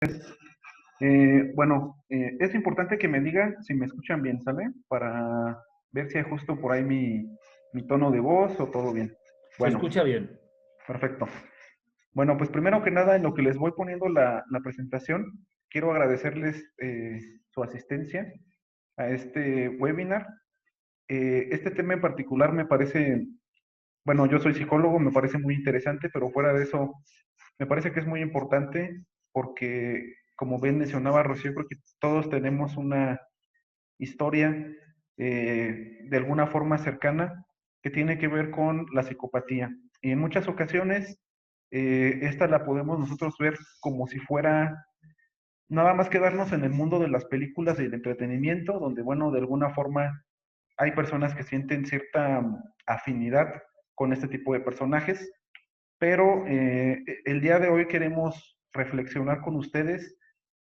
Es importante que me digan si me escuchan bien, ¿sale? Para ver si ajusto por ahí mi tono de voz o todo bien. Se Bueno, escucha bien. perfecto. Bueno, pues primero que nada, en lo que les voy poniendo la presentación, quiero agradecerles su asistencia a este webinar. Este tema en particular me parece, bueno, yo soy psicólogo, me parece muy interesante, pero fuera de eso, me parece que es muy importante porque, como bien mencionaba Rocío, creo que todos tenemos una historia de alguna forma cercana que tiene que ver con la psicopatía. Y en muchas ocasiones, esta la podemos nosotros ver como si fuera nada más quedarnos en el mundo de las películas y el entretenimiento, donde, bueno, de alguna forma hay personas que sienten cierta afinidad con este tipo de personajes, pero el día de hoy queremos reflexionar con ustedes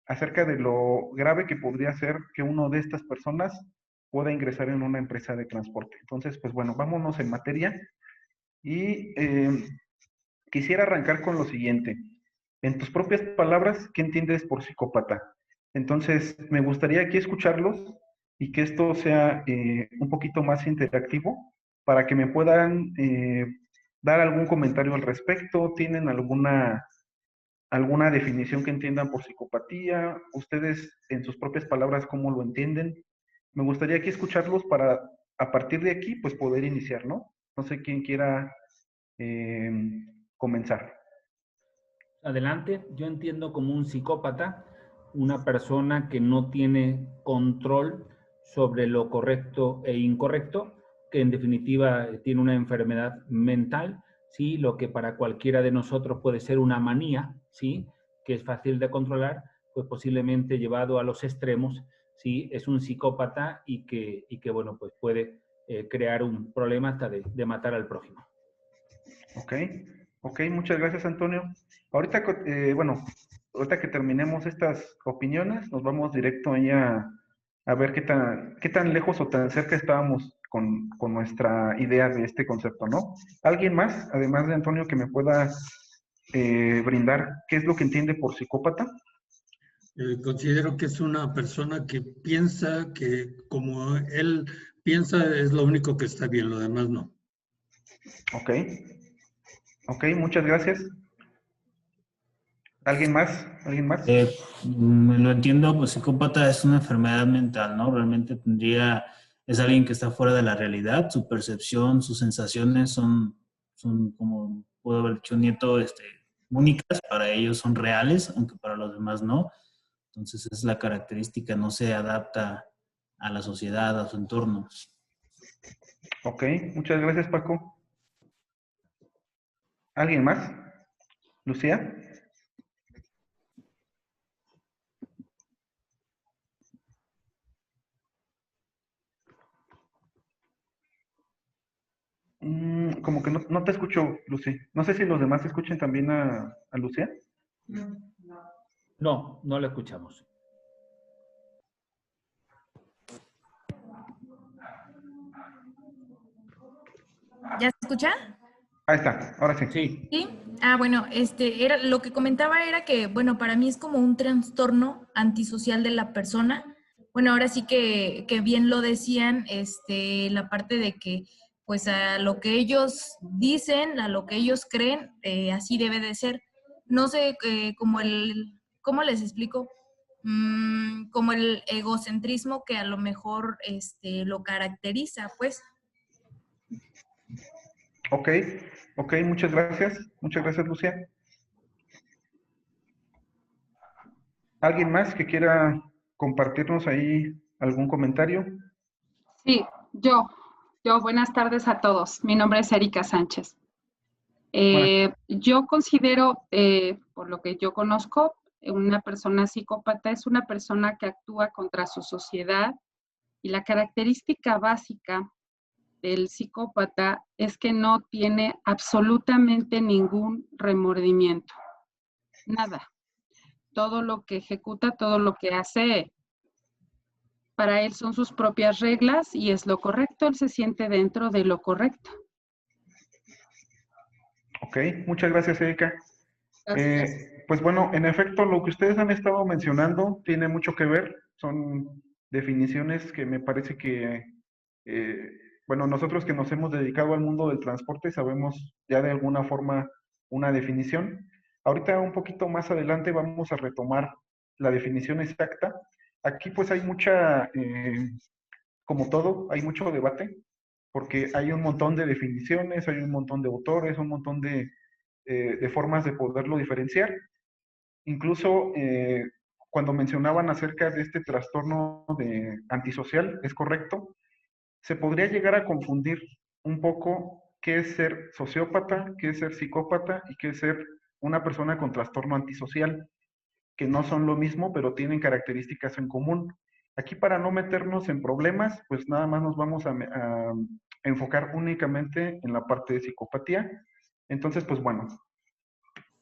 acerca de lo grave que podría ser que uno de estas personas pueda ingresar en una empresa de transporte. Entonces, pues bueno, vámonos en materia y quisiera arrancar con lo siguiente. En tus propias palabras, ¿qué entiendes por psicópata? Entonces, me gustaría aquí escucharlos y que esto sea un poquito más interactivo para que me puedan dar algún comentario al respecto. ¿Tienen alguna definición que entiendan por psicopatía? Ustedes, en sus propias palabras, ¿cómo lo entienden? Me gustaría aquí escucharlos para, a partir de aquí, pues poder iniciar, ¿no? No sé quién quiera eh, comenzar. Adelante, yo entiendo como un psicópata una persona que no tiene control sobre lo correcto e incorrecto, que en definitiva tiene una enfermedad mental, ¿sí? Lo que para cualquiera de nosotros puede ser una manía, ¿sí? Que es fácil de controlar, pues posiblemente llevado a los extremos, ¿sí? Es un psicópata y que bueno, pues puede crear un problema hasta de matar al prójimo. Ok, ok, muchas gracias, Antonio. Ahorita, bueno, ahorita que terminemos estas opiniones, nos vamos directo ahí a ver qué tan lejos o tan cerca estábamos con nuestra idea de este concepto, ¿no? ¿Alguien más, además de Antonio, que me pueda brindar qué es lo que entiende por psicópata? Considero que es una persona que piensa que como él piensa es lo único que está bien, lo demás no. Ok, ok, muchas gracias. ¿Alguien más? ¿Alguien más? Lo entiendo, pues psicópata es una enfermedad mental, ¿no? Realmente es alguien que está fuera de la realidad, su percepción, sus sensaciones son como pudo haber dicho Nieto, únicas, para ellos son reales, aunque para los demás no. Entonces es la característica, no se adapta a la sociedad, a su entorno. Ok, muchas gracias, Paco. ¿Alguien más? ¿Lucía? Como que no te escucho, Lucy. No sé si los demás escuchen también a Lucía. No, no lo escuchamos. ¿Ya se escucha? Ahí está, ahora sí. Sí. Sí. Ah, bueno, lo que comentaba era que, bueno, para mí es como un trastorno antisocial de la persona. Bueno, ahora sí que bien lo decían, la parte de que, pues, a lo que ellos dicen, a lo que ellos creen, así debe de ser. No sé, ¿cómo les explico? Como el egocentrismo que a lo mejor, lo caracteriza, pues. Ok, ok, muchas gracias. Muchas gracias, Lucía. ¿Alguien más que quiera compartirnos ahí algún comentario? Sí, buenas tardes a todos. Mi nombre es Erika Sánchez. Yo considero, por lo que yo conozco, una persona psicópata es una persona que actúa contra su sociedad y la característica básica del psicópata es que no tiene absolutamente ningún remordimiento, nada. Todo lo que ejecuta, todo lo que hace, para él son sus propias reglas y es lo correcto, él se siente dentro de lo correcto. Ok, muchas gracias, Erika. Gracias. Pues bueno, en efecto, lo que ustedes han estado mencionando tiene mucho que ver. Son definiciones que me parece que, eh, bueno, nosotros que nos hemos dedicado al mundo del transporte sabemos ya de alguna forma una definición. Ahorita un poquito más adelante vamos a retomar la definición exacta. Aquí pues hay mucha, como todo, hay mucho debate, porque hay un montón de definiciones, hay un montón de autores, un montón de formas de poderlo diferenciar. Incluso cuando mencionaban acerca de este trastorno de antisocial, es correcto, se podría llegar a confundir un poco qué es ser sociópata, qué es ser psicópata y qué es ser una persona con trastorno antisocial, que no son lo mismo, pero tienen características en común. Aquí para no meternos en problemas, pues nada más nos vamos a enfocar únicamente en la parte de psicopatía. Entonces, pues bueno,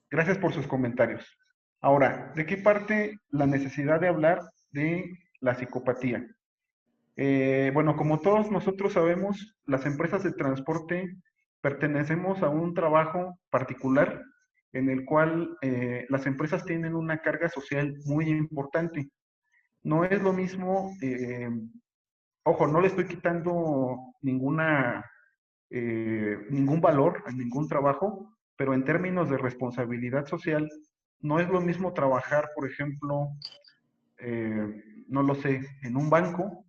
gracias por sus comentarios. Ahora, ¿de qué parte la necesidad de hablar de la psicopatía? Bueno, como todos nosotros sabemos, las empresas de transporte pertenecemos a un trabajo particular en el cual las empresas tienen una carga social muy importante. No es lo mismo, ojo, no le estoy quitando ningún valor a ningún trabajo, pero en términos de responsabilidad social, no es lo mismo trabajar, por ejemplo, no lo sé, en un banco,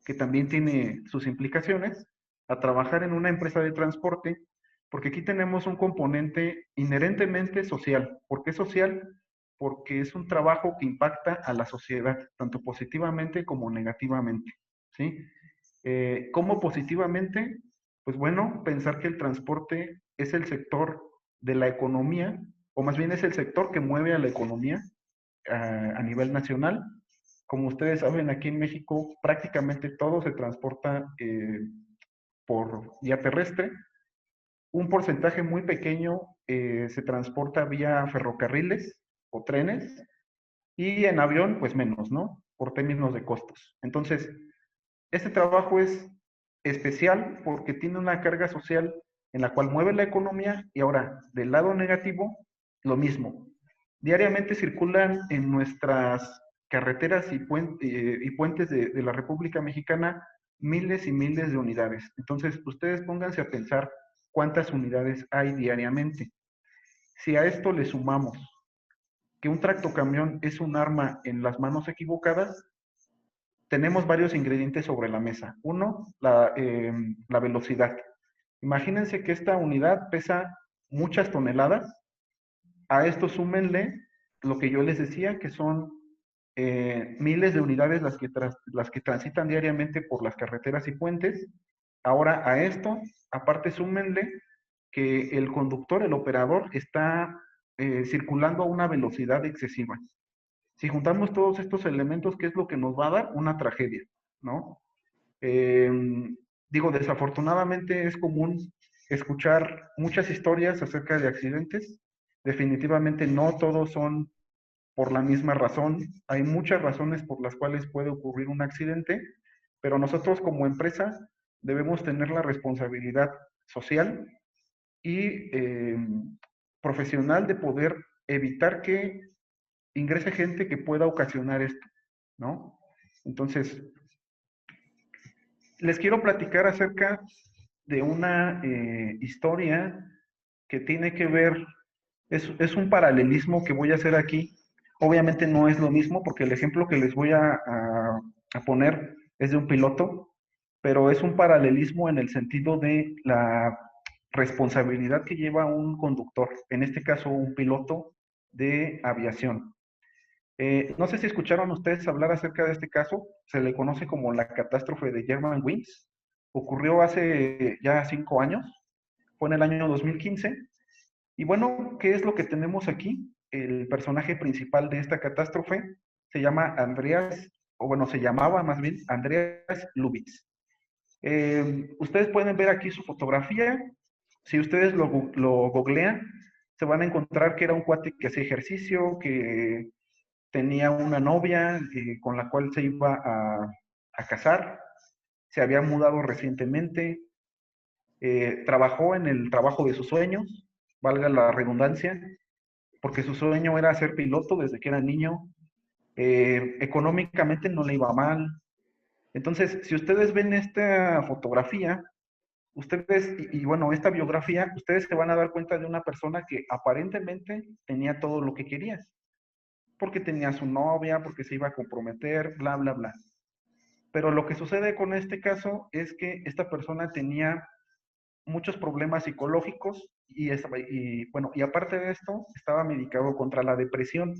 que también tiene sus implicaciones, a trabajar en una empresa de transporte, porque aquí tenemos un componente inherentemente social. ¿Por qué social? Porque es un trabajo que impacta a la sociedad, tanto positivamente como negativamente, ¿sí? ¿Cómo positivamente? Pues bueno, pensar que el transporte es el sector de la economía, o más bien es el sector que mueve a la economía a nivel nacional. Como ustedes saben, aquí en México prácticamente todo se transporta por vía terrestre. Un porcentaje muy pequeño se transporta vía ferrocarriles o trenes y en avión, pues menos, ¿no? Por términos de costos. Entonces, este trabajo es especial porque tiene una carga social en la cual mueve la economía y ahora, del lado negativo, lo mismo. Diariamente circulan en nuestras carreteras y puentes de la República Mexicana miles y miles de unidades. Entonces, ustedes pónganse a pensar cuántas unidades hay diariamente. Si a esto le sumamos que un tractocamión es un arma en las manos equivocadas, tenemos varios ingredientes sobre la mesa. Uno, la velocidad. Imagínense que esta unidad pesa muchas toneladas. A esto súmenle lo que yo les decía, que son miles de unidades las que transitan diariamente por las carreteras y puentes. Ahora a esto, aparte súmenle que el conductor, el operador, está circulando a una velocidad excesiva. Si juntamos todos estos elementos, ¿qué es lo que nos va a dar? Una tragedia, ¿no? Eh, Digo, desafortunadamente es común escuchar muchas historias acerca de accidentes. Definitivamente no todos son por la misma razón. Hay muchas razones por las cuales puede ocurrir un accidente, pero nosotros como empresa debemos tener la responsabilidad social y profesional de poder evitar que ingrese gente que pueda ocasionar esto, ¿no? Entonces, les quiero platicar acerca de una historia que tiene que ver, es un paralelismo que voy a hacer aquí. Obviamente no es lo mismo porque el ejemplo que les voy a poner es de un piloto, pero es un paralelismo en el sentido de la responsabilidad que lleva un conductor, en este caso un piloto de aviación. No sé si escucharon ustedes hablar acerca de este caso, se le conoce como la catástrofe de Germanwings. Ocurrió hace ya 5 años, fue en el año 2015. Y bueno, ¿qué es lo que tenemos aquí? El personaje principal de esta catástrofe se llama Andreas, o bueno, se llamaba más bien Andreas Lubitz. Ustedes pueden ver aquí su fotografía. Si ustedes lo googlean, se van a encontrar que era un cuate que hacía ejercicio, que tenía una novia con la cual se iba a casar, se había mudado recientemente, trabajó en el trabajo de sus sueños, valga la redundancia, porque su sueño era ser piloto desde que era niño. Económicamente no le iba mal. Entonces, si ustedes ven esta fotografía, ustedes, bueno, esta biografía, ustedes se van a dar cuenta de una persona que aparentemente tenía todo lo que quería, porque tenía su novia, porque se iba a comprometer, bla, bla, bla. Pero lo que sucede con este caso es que esta persona tenía muchos problemas psicológicos bueno, y aparte de esto, estaba medicado contra la depresión.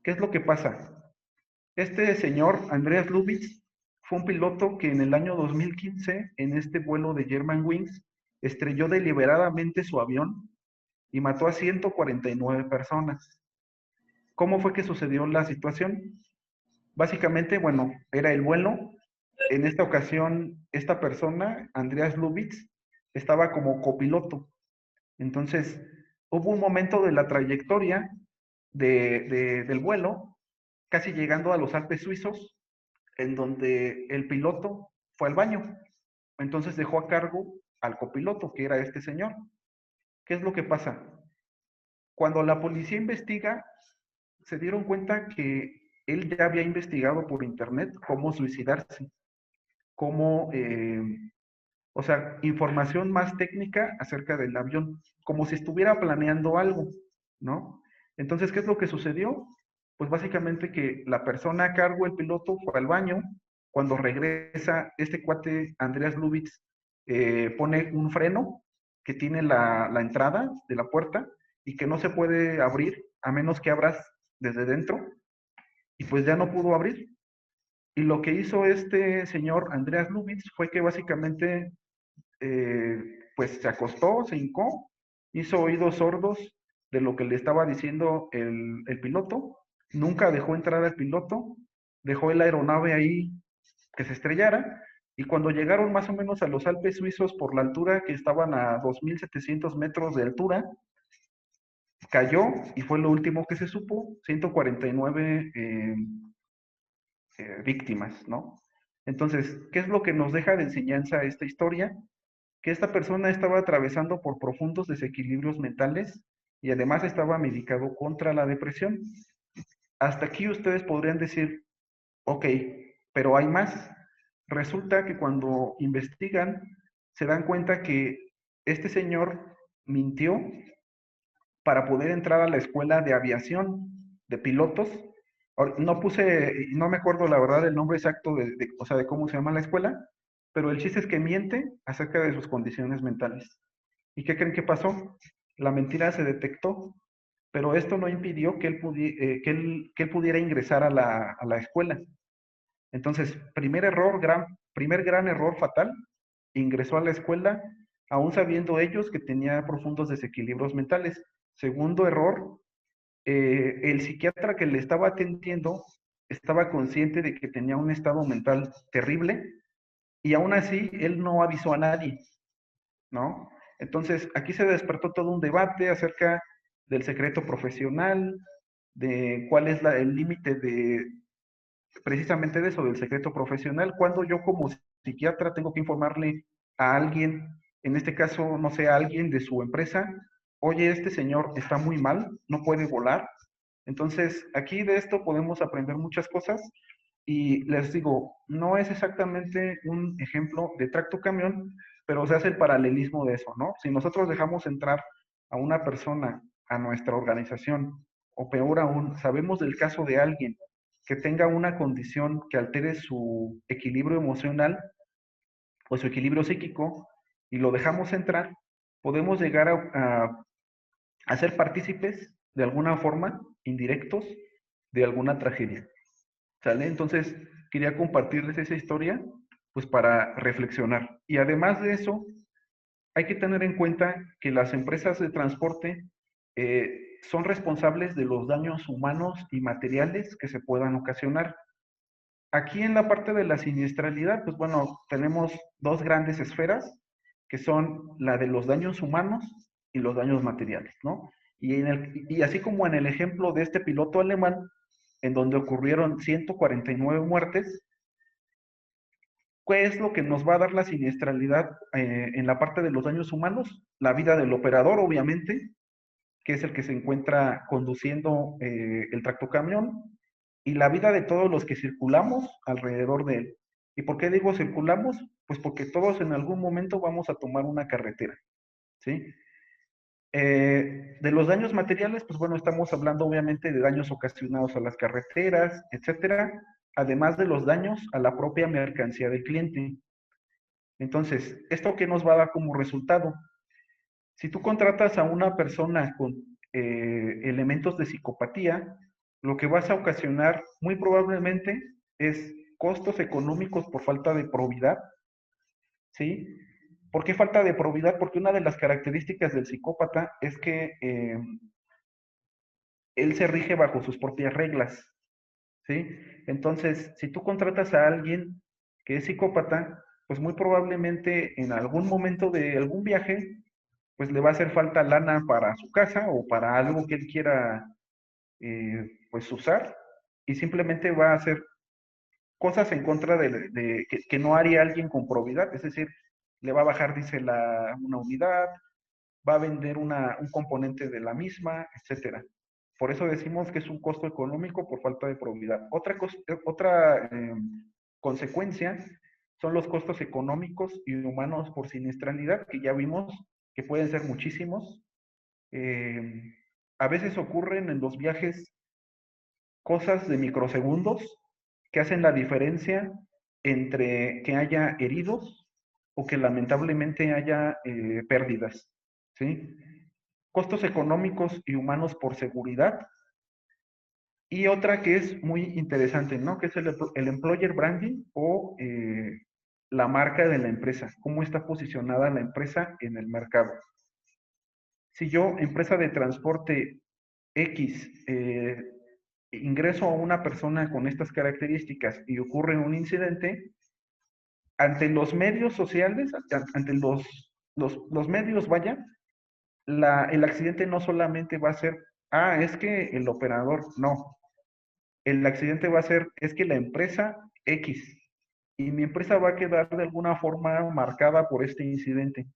¿Qué es lo que pasa? Este señor, Andreas Lubitz, fue un piloto que en el año 2015, en este vuelo de Germanwings, estrelló deliberadamente su avión y mató a 149 personas. ¿Cómo fue que sucedió la situación? Básicamente, bueno, era el vuelo. En esta ocasión, esta persona, Andreas Lubitz, estaba como copiloto. Entonces, hubo un momento de la trayectoria del vuelo, casi llegando a los Alpes suizos, en donde el piloto fue al baño. Entonces dejó a cargo al copiloto, que era este señor. ¿Qué es lo que pasa? Cuando la policía investiga, se dieron cuenta que él ya había investigado por internet cómo suicidarse, cómo, o sea, información más técnica acerca del avión, como si estuviera planeando algo, ¿no? Entonces, ¿qué es lo que sucedió? Pues básicamente que la persona a cargo, el piloto, fue al baño. Cuando regresa, este cuate, Andreas Lubitz, pone un freno que tiene la entrada de la puerta y que no se puede abrir a menos que abras desde dentro, y pues ya no pudo abrir. Y lo que hizo este señor Andreas Lubitz fue que básicamente pues se acostó, se hincó, hizo oídos sordos de lo que le estaba diciendo el piloto, nunca dejó entrar al piloto, dejó la aeronave ahí que se estrellara, y cuando llegaron más o menos a los Alpes suizos por la altura, que estaban a 2.700 metros de altura, cayó y fue lo último que se supo, 149 víctimas, ¿no? Entonces, ¿qué es lo que nos deja de enseñanza esta historia? Que esta persona estaba atravesando por profundos desequilibrios mentales y además estaba medicado contra la depresión. Hasta aquí ustedes podrían decir, ok, pero hay más. Resulta que cuando investigan, se dan cuenta que este señor mintió para poder entrar a la escuela de aviación de pilotos. No puse, no me acuerdo la verdad el nombre exacto o sea, de cómo se llama la escuela, pero el chiste es que miente acerca de sus condiciones mentales. ¿Y qué creen que pasó? La mentira se detectó, pero esto no impidió que él pudiera ingresar a la escuela. Entonces, primer gran error fatal, ingresó a la escuela aún sabiendo ellos que tenía profundos desequilibrios mentales. Segundo error, el psiquiatra que le estaba atendiendo estaba consciente de que tenía un estado mental terrible y aún así él no avisó a nadie, ¿no? Entonces, aquí se despertó todo un debate acerca del secreto profesional, de cuál es el límite de precisamente de eso, del secreto profesional, cuando yo como psiquiatra tengo que informarle a alguien, en este caso, no sé, a alguien de su empresa, oye, este señor está muy mal, no puede volar. Entonces, aquí de esto podemos aprender muchas cosas y les digo, no es exactamente un ejemplo de tractocamión, pero se hace el paralelismo de eso, ¿no? Si nosotros dejamos entrar a una persona a nuestra organización, o peor aún, sabemos del caso de alguien que tenga una condición que altere su equilibrio emocional o su equilibrio psíquico y lo dejamos entrar, podemos llegar a ser partícipes de alguna forma, indirectos, de alguna tragedia. ¿Sale? Entonces, quería compartirles esa historia, pues para reflexionar. Y además de eso, hay que tener en cuenta que las empresas de transporte son responsables de los daños humanos y materiales que se puedan ocasionar. Aquí en la parte de la siniestralidad, pues bueno, tenemos dos grandes esferas, que son la de los daños humanos y los daños materiales, ¿no? Y así como en el ejemplo de este piloto alemán, en donde ocurrieron 149 muertes, ¿qué es lo que nos va a dar la siniestralidad en la parte de los daños humanos? La vida del operador, obviamente, que es el que se encuentra conduciendo el tractocamión, y la vida de todos los que circulamos alrededor de él. ¿Y por qué digo circulamos? Pues porque todos en algún momento vamos a tomar una carretera, ¿sí? De los daños materiales, pues bueno, estamos hablando obviamente de daños ocasionados a las carreteras, etcétera, además de los daños a la propia mercancía del cliente. Entonces, ¿esto qué nos va a dar como resultado? Si tú contratas a una persona con elementos de psicopatía, lo que vas a ocasionar muy probablemente es costos económicos por falta de probidad, ¿sí? ¿Por qué falta de probidad? Porque una de las características del psicópata es que él se rige bajo sus propias reglas, ¿sí? Entonces, si tú contratas a alguien que es psicópata, pues muy probablemente en algún momento de algún viaje, pues le va a hacer falta lana para su casa o para algo que él quiera pues usar, y simplemente va a hacer cosas en contra que no haría alguien con probidad, es decir, le va a bajar, dice, una unidad, va a vender un componente de la misma, etcétera. Por eso decimos que es un costo económico por falta de probidad. Otra consecuencia son los costos económicos y humanos por siniestralidad, que ya vimos que pueden ser muchísimos. A veces ocurren en los viajes cosas de microsegundos que hacen la diferencia entre que haya heridos o que lamentablemente haya pérdidas, ¿sí? Costos económicos y humanos por seguridad. Y otra que es muy interesante, ¿no? Que es el employer branding o la marca de la empresa. ¿Cómo está posicionada la empresa en el mercado? Si yo, empresa de transporte X, ingreso a una persona con estas características y ocurre un incidente, ante los medios sociales, ante los medios, vaya, el accidente no solamente va a ser, es que el operador, no. El accidente va a ser, es que la empresa X, y mi empresa va a quedar de alguna forma marcada por este incidente.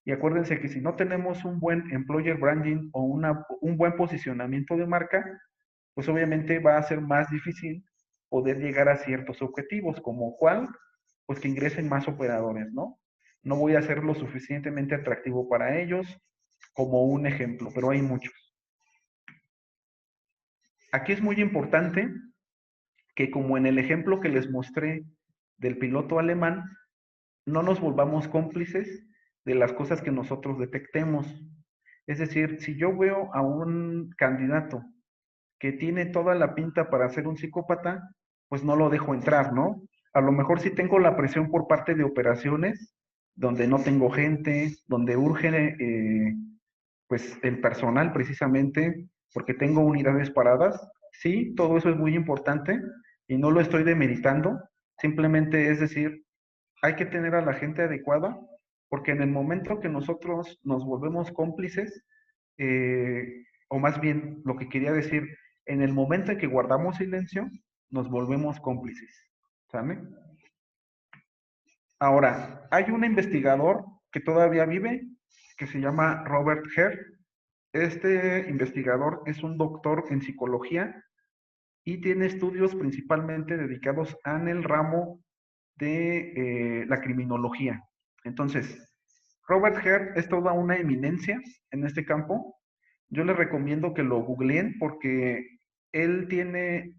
Y acuérdense que si no tenemos un buen employer branding o un buen posicionamiento de marca, pues obviamente va a ser más difícil poder llegar a ciertos objetivos, como cuál, pues que ingresen más operadores, ¿no? No voy a ser lo suficientemente atractivo para ellos, como un ejemplo, pero hay muchos. Aquí es muy importante que, como en el ejemplo que les mostré del piloto alemán, no nos volvamos cómplices de las cosas que nosotros detectemos. Es decir, si yo veo a un candidato que tiene toda la pinta para ser un psicópata, pues no lo dejo entrar, ¿no? A lo mejor sí tengo la presión por parte de operaciones, donde no tengo gente, donde urge pues el personal precisamente, porque tengo unidades paradas. Sí, todo eso es muy importante y no lo estoy demeritando, simplemente es decir, hay que tener a la gente adecuada, porque en el momento que nosotros nos volvemos cómplices, o más bien lo que quería decir, en el momento en que guardamos silencio, nos volvemos cómplices, ¿sabe? Ahora, hay un investigador que todavía vive, que se llama Robert Hare. Este investigador es un doctor en psicología y tiene estudios principalmente dedicados en el ramo de la criminología. Entonces, Robert Hare es toda una eminencia en este campo. Yo les recomiendo que lo googleen porque él tiene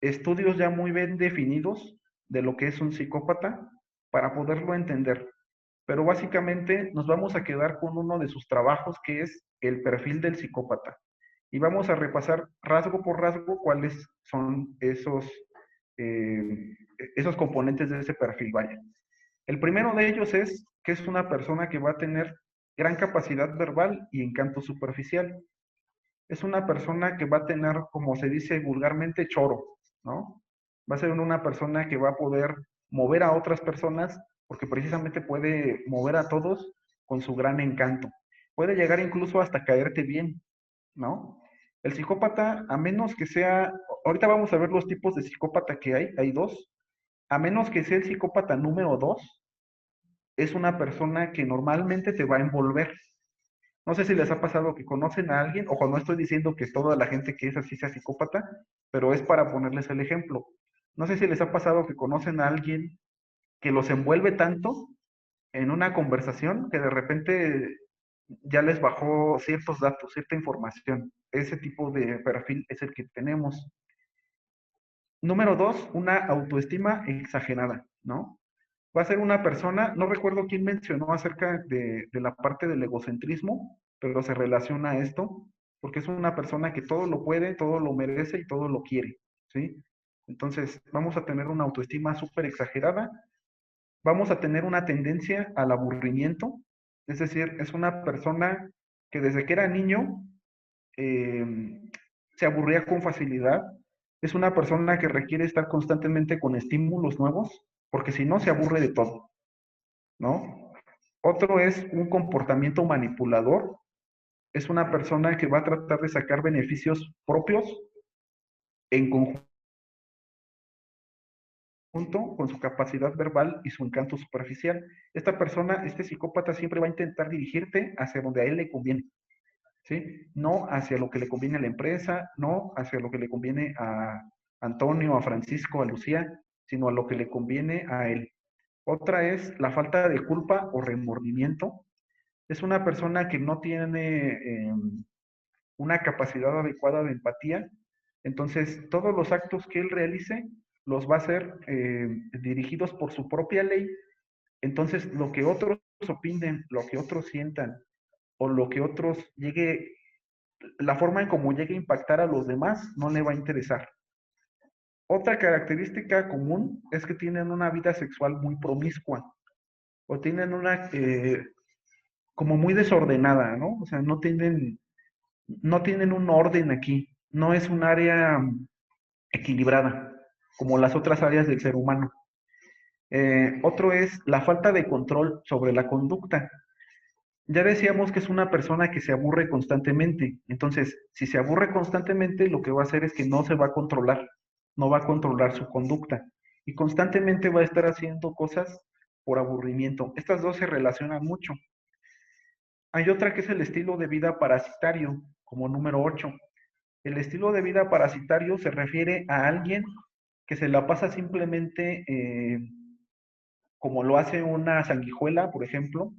estudios ya muy bien definidos de lo que es un psicópata para poderlo entender. Pero básicamente nos vamos a quedar con uno de sus trabajos, que es el perfil del psicópata. Y vamos a repasar rasgo por rasgo cuáles son esos componentes de ese perfil, vaya. El primero de ellos es que es una persona que va a tener gran capacidad verbal y encanto superficial. Es una persona que va a tener, como se dice vulgarmente, choro, ¿no? Va a ser una persona que va a poder mover a otras personas porque precisamente puede mover a todos con su gran encanto. Puede llegar incluso hasta caerte bien, ¿no? El psicópata, a menos que sea, ahorita vamos a ver los tipos de psicópata que hay dos, a menos que sea el psicópata número 2, es una persona que normalmente te va a envolver. No sé si les ha pasado que conocen a alguien, ojo, no estoy diciendo que toda la gente que es así sea psicópata, pero es para ponerles el ejemplo. No sé si les ha pasado que conocen a alguien que los envuelve tanto en una conversación que de repente ya les bajó ciertos datos, cierta información. Ese tipo de perfil es el que tenemos. Número 2, una autoestima exagerada, ¿no? Va a ser una persona, no recuerdo quién mencionó acerca de la parte del egocentrismo, pero se relaciona a esto, porque es una persona que todo lo puede, todo lo merece y todo lo quiere, ¿sí? Entonces, vamos a tener una autoestima súper exagerada, vamos a tener una tendencia al aburrimiento, es decir, es una persona que desde que era niño eh, se aburría con facilidad, es una persona que requiere estar constantemente con estímulos nuevos, porque si no se aburre de todo, ¿no? Otro es un comportamiento manipulador, es una persona que va a tratar de sacar beneficios propios en conjunto con su capacidad verbal y su encanto superficial. Esta persona, este psicópata siempre va a intentar dirigirte hacia donde a él le conviene, ¿sí? No hacia lo que le conviene a la empresa, no hacia lo que le conviene a Antonio, a Francisco, a Lucía, sino a lo que le conviene a él. Otra es la falta de culpa o remordimiento. Es una persona que no tiene una capacidad adecuada de empatía, entonces todos los actos que él realice los va a ser dirigidos por su propia ley, entonces lo que otros opinen, lo que otros sientan o lo que otros llegue, la forma en cómo llegue a impactar a los demás no le va a interesar. Otra característica común es que tienen una vida sexual muy promiscua o tienen una como muy desordenada, ¿no? O sea, no tienen un orden aquí, no es un área equilibrada, como las otras áreas del ser humano. Otro es la falta de control sobre la conducta. Ya decíamos que es una persona que se aburre constantemente. Entonces, si se aburre constantemente, lo que va a hacer es que no se va a controlar, no va a controlar su conducta. Y constantemente va a estar haciendo cosas por aburrimiento. Estas dos se relacionan mucho. Hay otra que es el estilo de vida parasitario, como número 8. El estilo de vida parasitario se refiere a alguien que se la pasa simplemente como lo hace una sanguijuela, por ejemplo,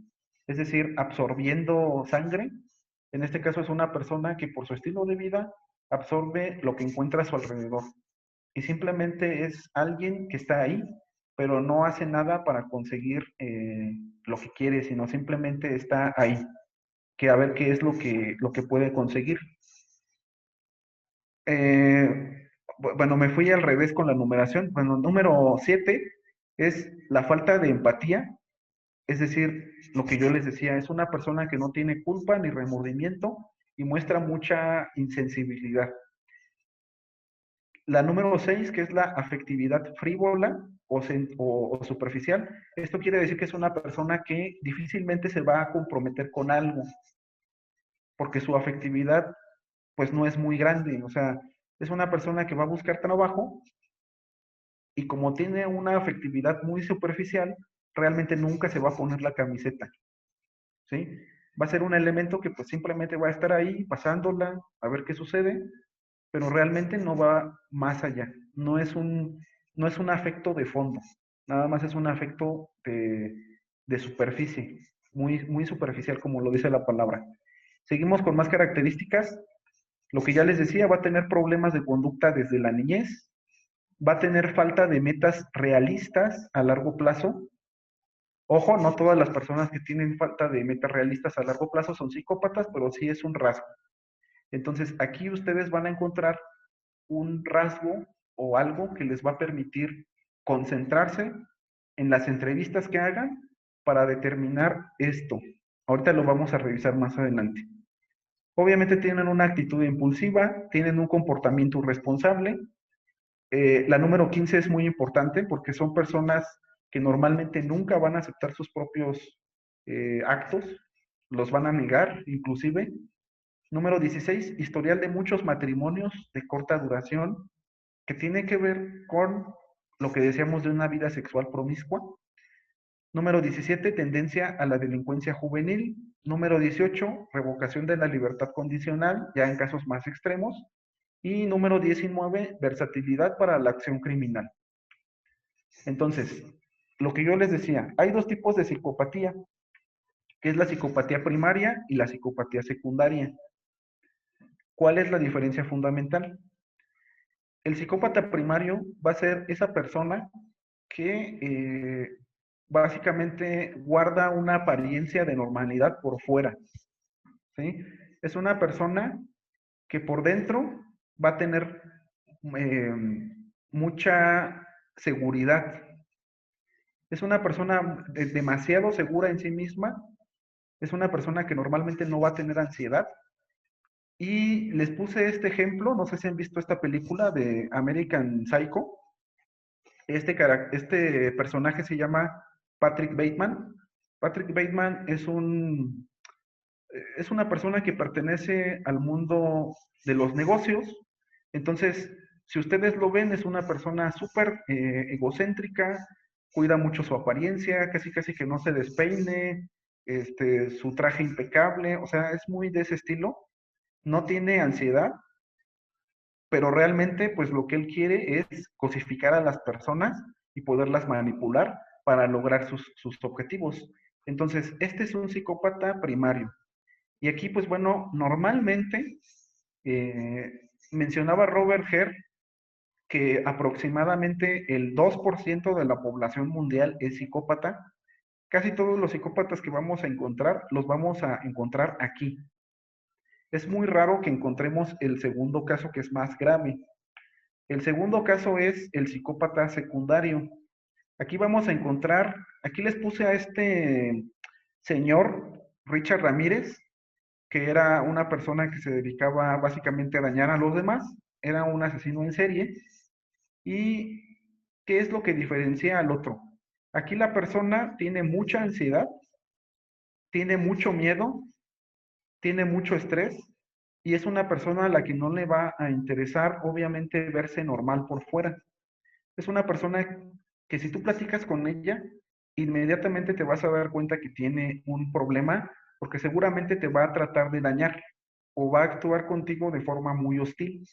es decir, absorbiendo sangre. En este caso es una persona que por su estilo de vida absorbe lo que encuentra a su alrededor. Y simplemente es alguien que está ahí, pero no hace nada para conseguir lo que quiere, sino simplemente está ahí, que a ver qué es lo que puede conseguir. Bueno, me fui al revés con la numeración. Bueno, número 7 es la falta de empatía, es decir, lo que yo les decía, es una persona que no tiene culpa ni remordimiento y muestra mucha insensibilidad. La número 6, que es la afectividad frívola o superficial, esto quiere decir que es una persona que difícilmente se va a comprometer con algo, porque su afectividad pues no es muy grande, o sea, es una persona que va a buscar trabajo y como tiene una afectividad muy superficial, realmente nunca se va a poner la camiseta, ¿sí? Va a ser un elemento que pues simplemente va a estar ahí pasándola, a ver qué sucede, pero realmente no va más allá. No es un afecto de fondo, nada más es un afecto de superficie, muy superficial como lo dice la palabra. Seguimos con más características. Lo que ya les decía, va a tener problemas de conducta desde la niñez, va a tener falta de metas realistas a largo plazo. Ojo, no todas las personas que tienen falta de metas realistas a largo plazo son psicópatas, pero sí es un rasgo. Entonces, aquí ustedes van a encontrar un rasgo o algo que les va a permitir concentrarse en las entrevistas que hagan para determinar esto. Ahorita lo vamos a revisar más adelante. Obviamente tienen una actitud impulsiva, tienen un comportamiento irresponsable. La número 15 es muy importante porque son personas que normalmente nunca van a aceptar sus propios actos, los van a negar inclusive. Número 16, historial de muchos matrimonios de corta duración, que tiene que ver con lo que decíamos de una vida sexual promiscua. Número 17, tendencia a la delincuencia juvenil. Número 18, revocación de la libertad condicional, ya en casos más extremos. Y número 19, versatilidad para la acción criminal. Entonces, lo que yo les decía, hay dos tipos de psicopatía, que es la psicopatía primaria y la psicopatía secundaria. ¿Cuál es la diferencia fundamental? El psicópata primario va a ser esa persona que básicamente guarda una apariencia de normalidad por fuera, ¿sí? Es una persona que por dentro va a tener eh, mucha seguridad. Es una persona demasiado segura en sí misma. Es una persona que normalmente no va a tener ansiedad. Y les puse este ejemplo, no sé si han visto esta película de American Psycho. Este personaje se llama Patrick Bateman. Patrick Bateman es una persona que pertenece al mundo de los negocios. Entonces, si ustedes lo ven, es una persona súper egocéntrica, cuida mucho su apariencia, casi casi que no se despeine, su traje impecable, o sea, es muy de ese estilo. No tiene ansiedad, pero realmente pues lo que él quiere es cosificar a las personas y poderlas manipular para lograr sus objetivos. Entonces, este es un psicópata primario. Y aquí, pues bueno, normalmente mencionaba Robert Herr que aproximadamente el 2% de la población mundial es psicópata. Casi todos los psicópatas que vamos a encontrar, los vamos a encontrar aquí. Es muy raro que encontremos el segundo caso, que es más grave. El segundo caso es el psicópata secundario. Aquí vamos a encontrar, aquí les puse a este señor, Richard Ramírez, que era una persona que se dedicaba básicamente a dañar a los demás, era un asesino en serie. ¿Y qué es lo que diferencia al otro? Aquí la persona tiene mucha ansiedad, tiene mucho miedo, tiene mucho estrés y es una persona a la que no le va a interesar, obviamente, verse normal por fuera. Es una persona que si tú platicas con ella, inmediatamente te vas a dar cuenta que tiene un problema porque seguramente te va a tratar de dañar o va a actuar contigo de forma muy hostil.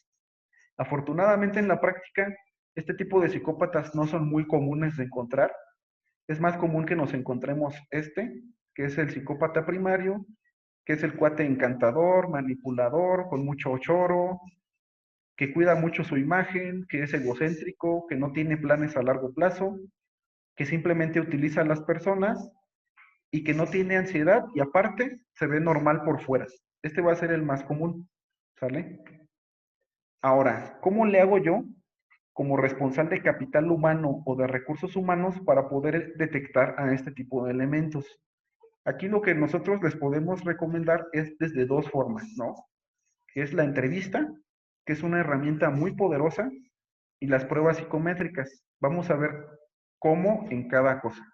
Afortunadamente en la práctica, este tipo de psicópatas no son muy comunes de encontrar. Es más común que nos encontremos que es el psicópata primario, que es el cuate encantador, manipulador, con mucho choro, que cuida mucho su imagen, que es egocéntrico, que no tiene planes a largo plazo, que simplemente utiliza a las personas y que no tiene ansiedad y aparte se ve normal por fuera. Este va a ser el más común, ¿sale? Ahora, ¿cómo le hago yo como responsable de capital humano o de recursos humanos para poder detectar a este tipo de elementos? Aquí lo que nosotros les podemos recomendar es desde dos formas, ¿no? Que es la entrevista, que es una herramienta muy poderosa, y las pruebas psicométricas. Vamos a ver cómo en cada cosa.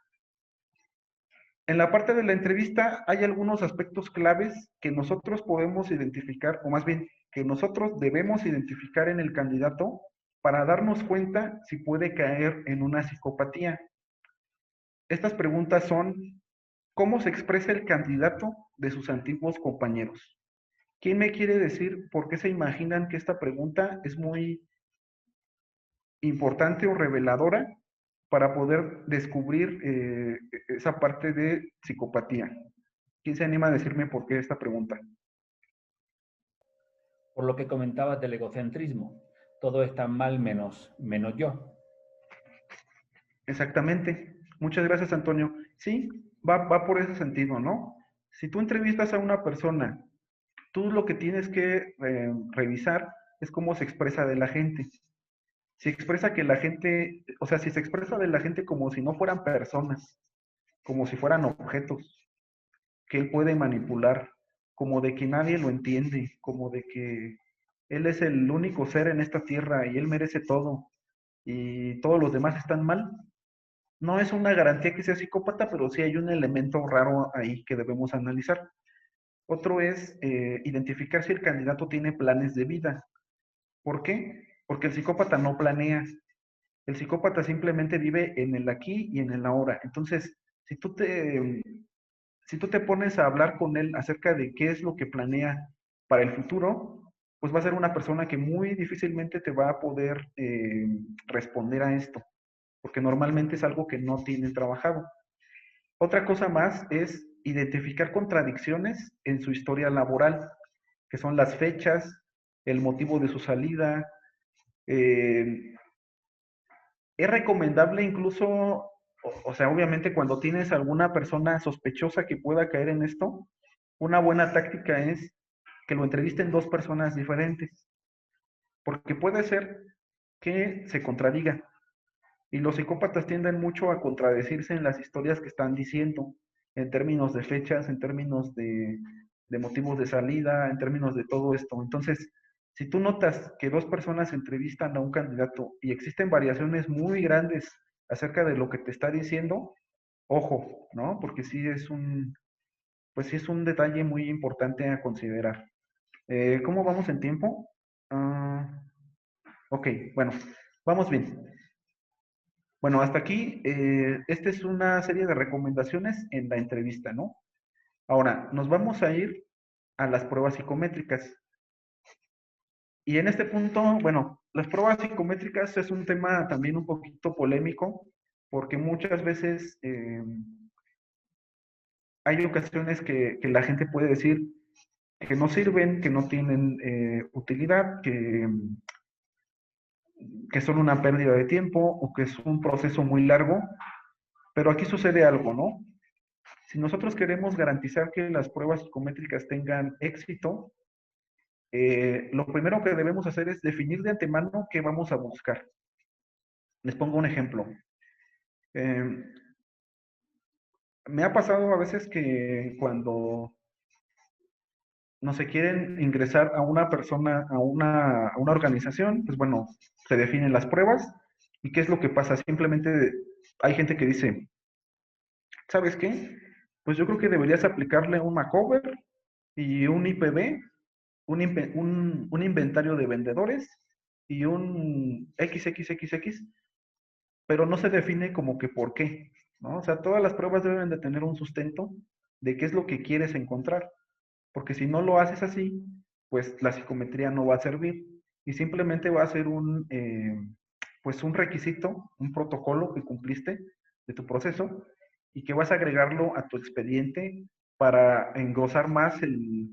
En la parte de la entrevista hay algunos aspectos claves que nosotros podemos identificar, o más bien que nosotros debemos identificar en el candidato para darnos cuenta si puede caer en una psicopatía. Estas preguntas son: ¿cómo se expresa el candidato de sus antiguos compañeros? ¿Quién me quiere decir por qué se imaginan que esta pregunta es muy importante o reveladora para poder descubrir esa parte de psicopatía? ¿Quién se anima a decirme por qué esta pregunta? Por lo que comentabas del egocentrismo. Todo está mal menos yo. Exactamente. Muchas gracias, Antonio. Sí, va por ese sentido, ¿no? Si tú entrevistas a una persona, tú lo que tienes que revisar es cómo se expresa de la gente. Si expresa que la gente, o sea, si se expresa de la gente como si no fueran personas, como si fueran objetos, que él puede manipular, como de que nadie lo entiende, como de que él es el único ser en esta tierra y él merece todo y todos los demás están mal. No es una garantía que sea psicópata, pero sí hay un elemento raro ahí que debemos analizar. Otro es identificar si el candidato tiene planes de vida. ¿Por qué? Porque el psicópata no planea. El psicópata simplemente vive en el aquí y en el ahora. Entonces, Si tú te, si tú te pones a hablar con él acerca de qué es lo que planea para el futuro, pues va a ser una persona que muy difícilmente te va a poder responder a esto, porque normalmente es algo que no tienen trabajado. Otra cosa más es identificar contradicciones en su historia laboral, que son las fechas, el motivo de su salida. Eh, es recomendable incluso, o sea, obviamente cuando tienes alguna persona sospechosa que pueda caer en esto, una buena táctica es que lo entrevisten dos personas diferentes, porque puede ser que se contradiga. Y los psicópatas tienden mucho a contradecirse en las historias que están diciendo, en términos de fechas, en términos de motivos de salida, en términos de todo esto. Entonces, si tú notas que dos personas entrevistan a un candidato y existen variaciones muy grandes acerca de lo que te está diciendo, ojo, ¿no? Porque sí es un, pues sí es un detalle muy importante a considerar. ¿Cómo vamos en tiempo? Ah, ok, bueno, vamos bien. Bueno, hasta aquí, esta es una serie de recomendaciones en la entrevista, ¿no? Ahora, nos vamos a ir a las pruebas psicométricas. Y en este punto, bueno, las pruebas psicométricas es un tema también un poquito polémico, porque muchas veces hay ocasiones que la gente puede decir que no sirven, que no tienen utilidad, que son una pérdida de tiempo o que es un proceso muy largo, pero aquí sucede algo, ¿no? Si nosotros queremos garantizar que las pruebas psicométricas tengan éxito, lo primero que debemos hacer es definir de antemano qué vamos a buscar. Les pongo un ejemplo. Eh, me ha pasado a veces que cuando no se quieren ingresar a una persona, a una organización, pues bueno, se definen las pruebas y qué es lo que pasa. Simplemente hay gente que dice, ¿sabes qué? Pues yo creo que deberías aplicarle un Macover y un IPB, un inventario de vendedores y un XXXX, pero no se define como que por qué, ¿no? O sea, todas las pruebas deben de tener un sustento de qué es lo que quieres encontrar, porque si no lo haces así, pues la psicometría no va a servir y simplemente va a ser pues un requisito, un protocolo que cumpliste de tu proceso y que vas a agregarlo a tu expediente para engrosar más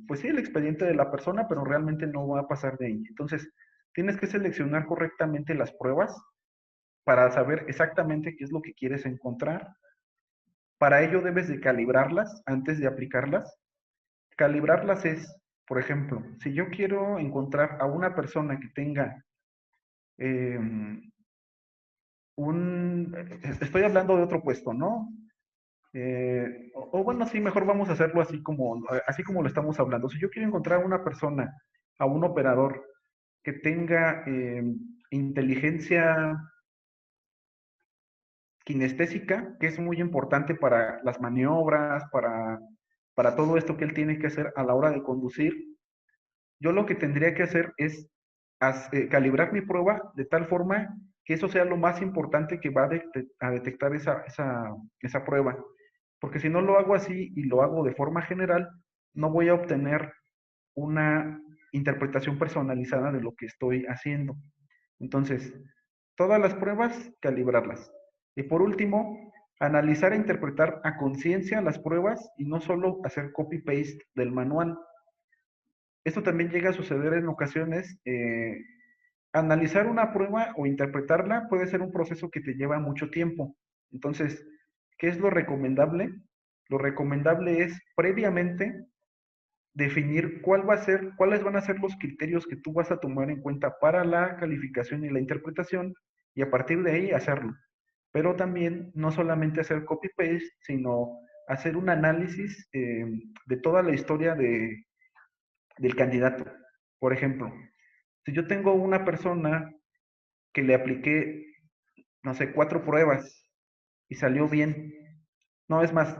pues sí, el expediente de la persona, pero realmente no va a pasar de ahí. Entonces, tienes que seleccionar correctamente las pruebas para saber exactamente qué es lo que quieres encontrar. Para ello debes de calibrarlas antes de aplicarlas. Calibrarlas es, por ejemplo, si yo quiero encontrar a una persona que tenga eh, estoy hablando de otro puesto, ¿no? O bueno, sí, mejor vamos a hacerlo así como lo estamos hablando. Si yo quiero encontrar a una persona, a un operador que tenga inteligencia kinestésica, que es muy importante para las maniobras, para todo esto que él tiene que hacer a la hora de conducir, yo lo que tendría que hacer es calibrar mi prueba de tal forma que eso sea lo más importante que va a detectar esa prueba. Porque si no lo hago así y lo hago de forma general, no voy a obtener una interpretación personalizada de lo que estoy haciendo. Entonces, todas las pruebas, calibrarlas. Y por último, analizar e interpretar a conciencia las pruebas y no solo hacer copy-paste del manual. Esto también llega a suceder en ocasiones. Analizar una prueba o interpretarla puede ser un proceso que te lleva mucho tiempo. Entonces, ¿qué es lo recomendable? Lo recomendable es previamente definir cuáles van a ser los criterios que tú vas a tomar en cuenta para la calificación y la interpretación y a partir de ahí hacerlo. Pero también no solamente hacer copy-paste, sino hacer un análisis de toda la historia del candidato. Por ejemplo, si yo tengo una persona que le apliqué, no sé, 4 pruebas y salió bien, no es más,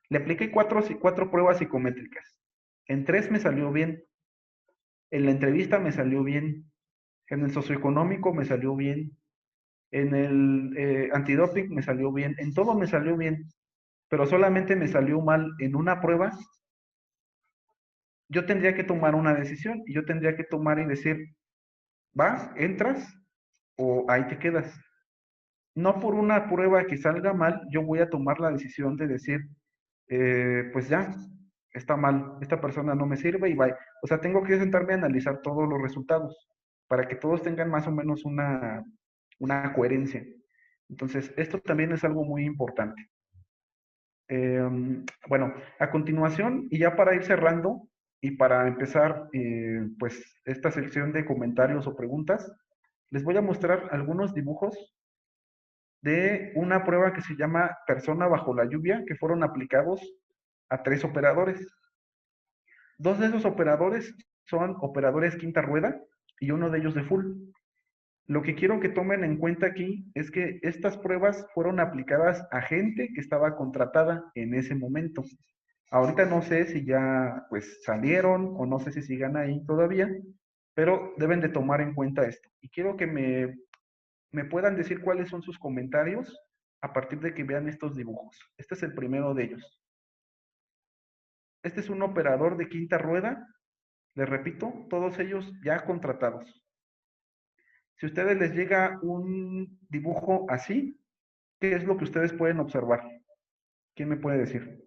le apliqué cuatro pruebas psicométricas. En 3 me salió bien, en la entrevista me salió bien, en el socioeconómico me salió bien, en el antidoping me salió bien, en todo me salió bien. pero solamente me salió mal en una prueba, yo tendría que tomar una decisión y yo tendría que tomar y decir, ¿vas? ¿Entras? ¿O ahí te quedas? No por una prueba que salga mal, yo voy a tomar la decisión de decir, pues ya, está mal, esta persona no me sirve y bye. O sea, tengo que sentarme a analizar todos los resultados para que todos tengan más o menos una coherencia. Entonces, esto también es algo muy importante. Bueno, a continuación, y ya para ir cerrando y para empezar, pues, esta sección de comentarios o preguntas, les voy a mostrar algunos dibujos de una prueba que se llama Persona bajo la lluvia, que fueron aplicados a 3 operadores. 2 de esos operadores son operadores quinta rueda y uno de ellos de full. Lo que quiero que tomen en cuenta aquí es que estas pruebas fueron aplicadas a gente que estaba contratada en ese momento. Ahorita no sé si ya pues salieron o no sé si sigan ahí todavía, pero deben de tomar en cuenta esto. Y quiero que me puedan decir cuáles son sus comentarios a partir de que vean estos dibujos. Este es el primero de ellos. Este es un operador de quinta rueda. Les repito, todos ellos ya contratados. Si a ustedes les llega un dibujo así, ¿qué es lo que ustedes pueden observar? ¿Quién me puede decir?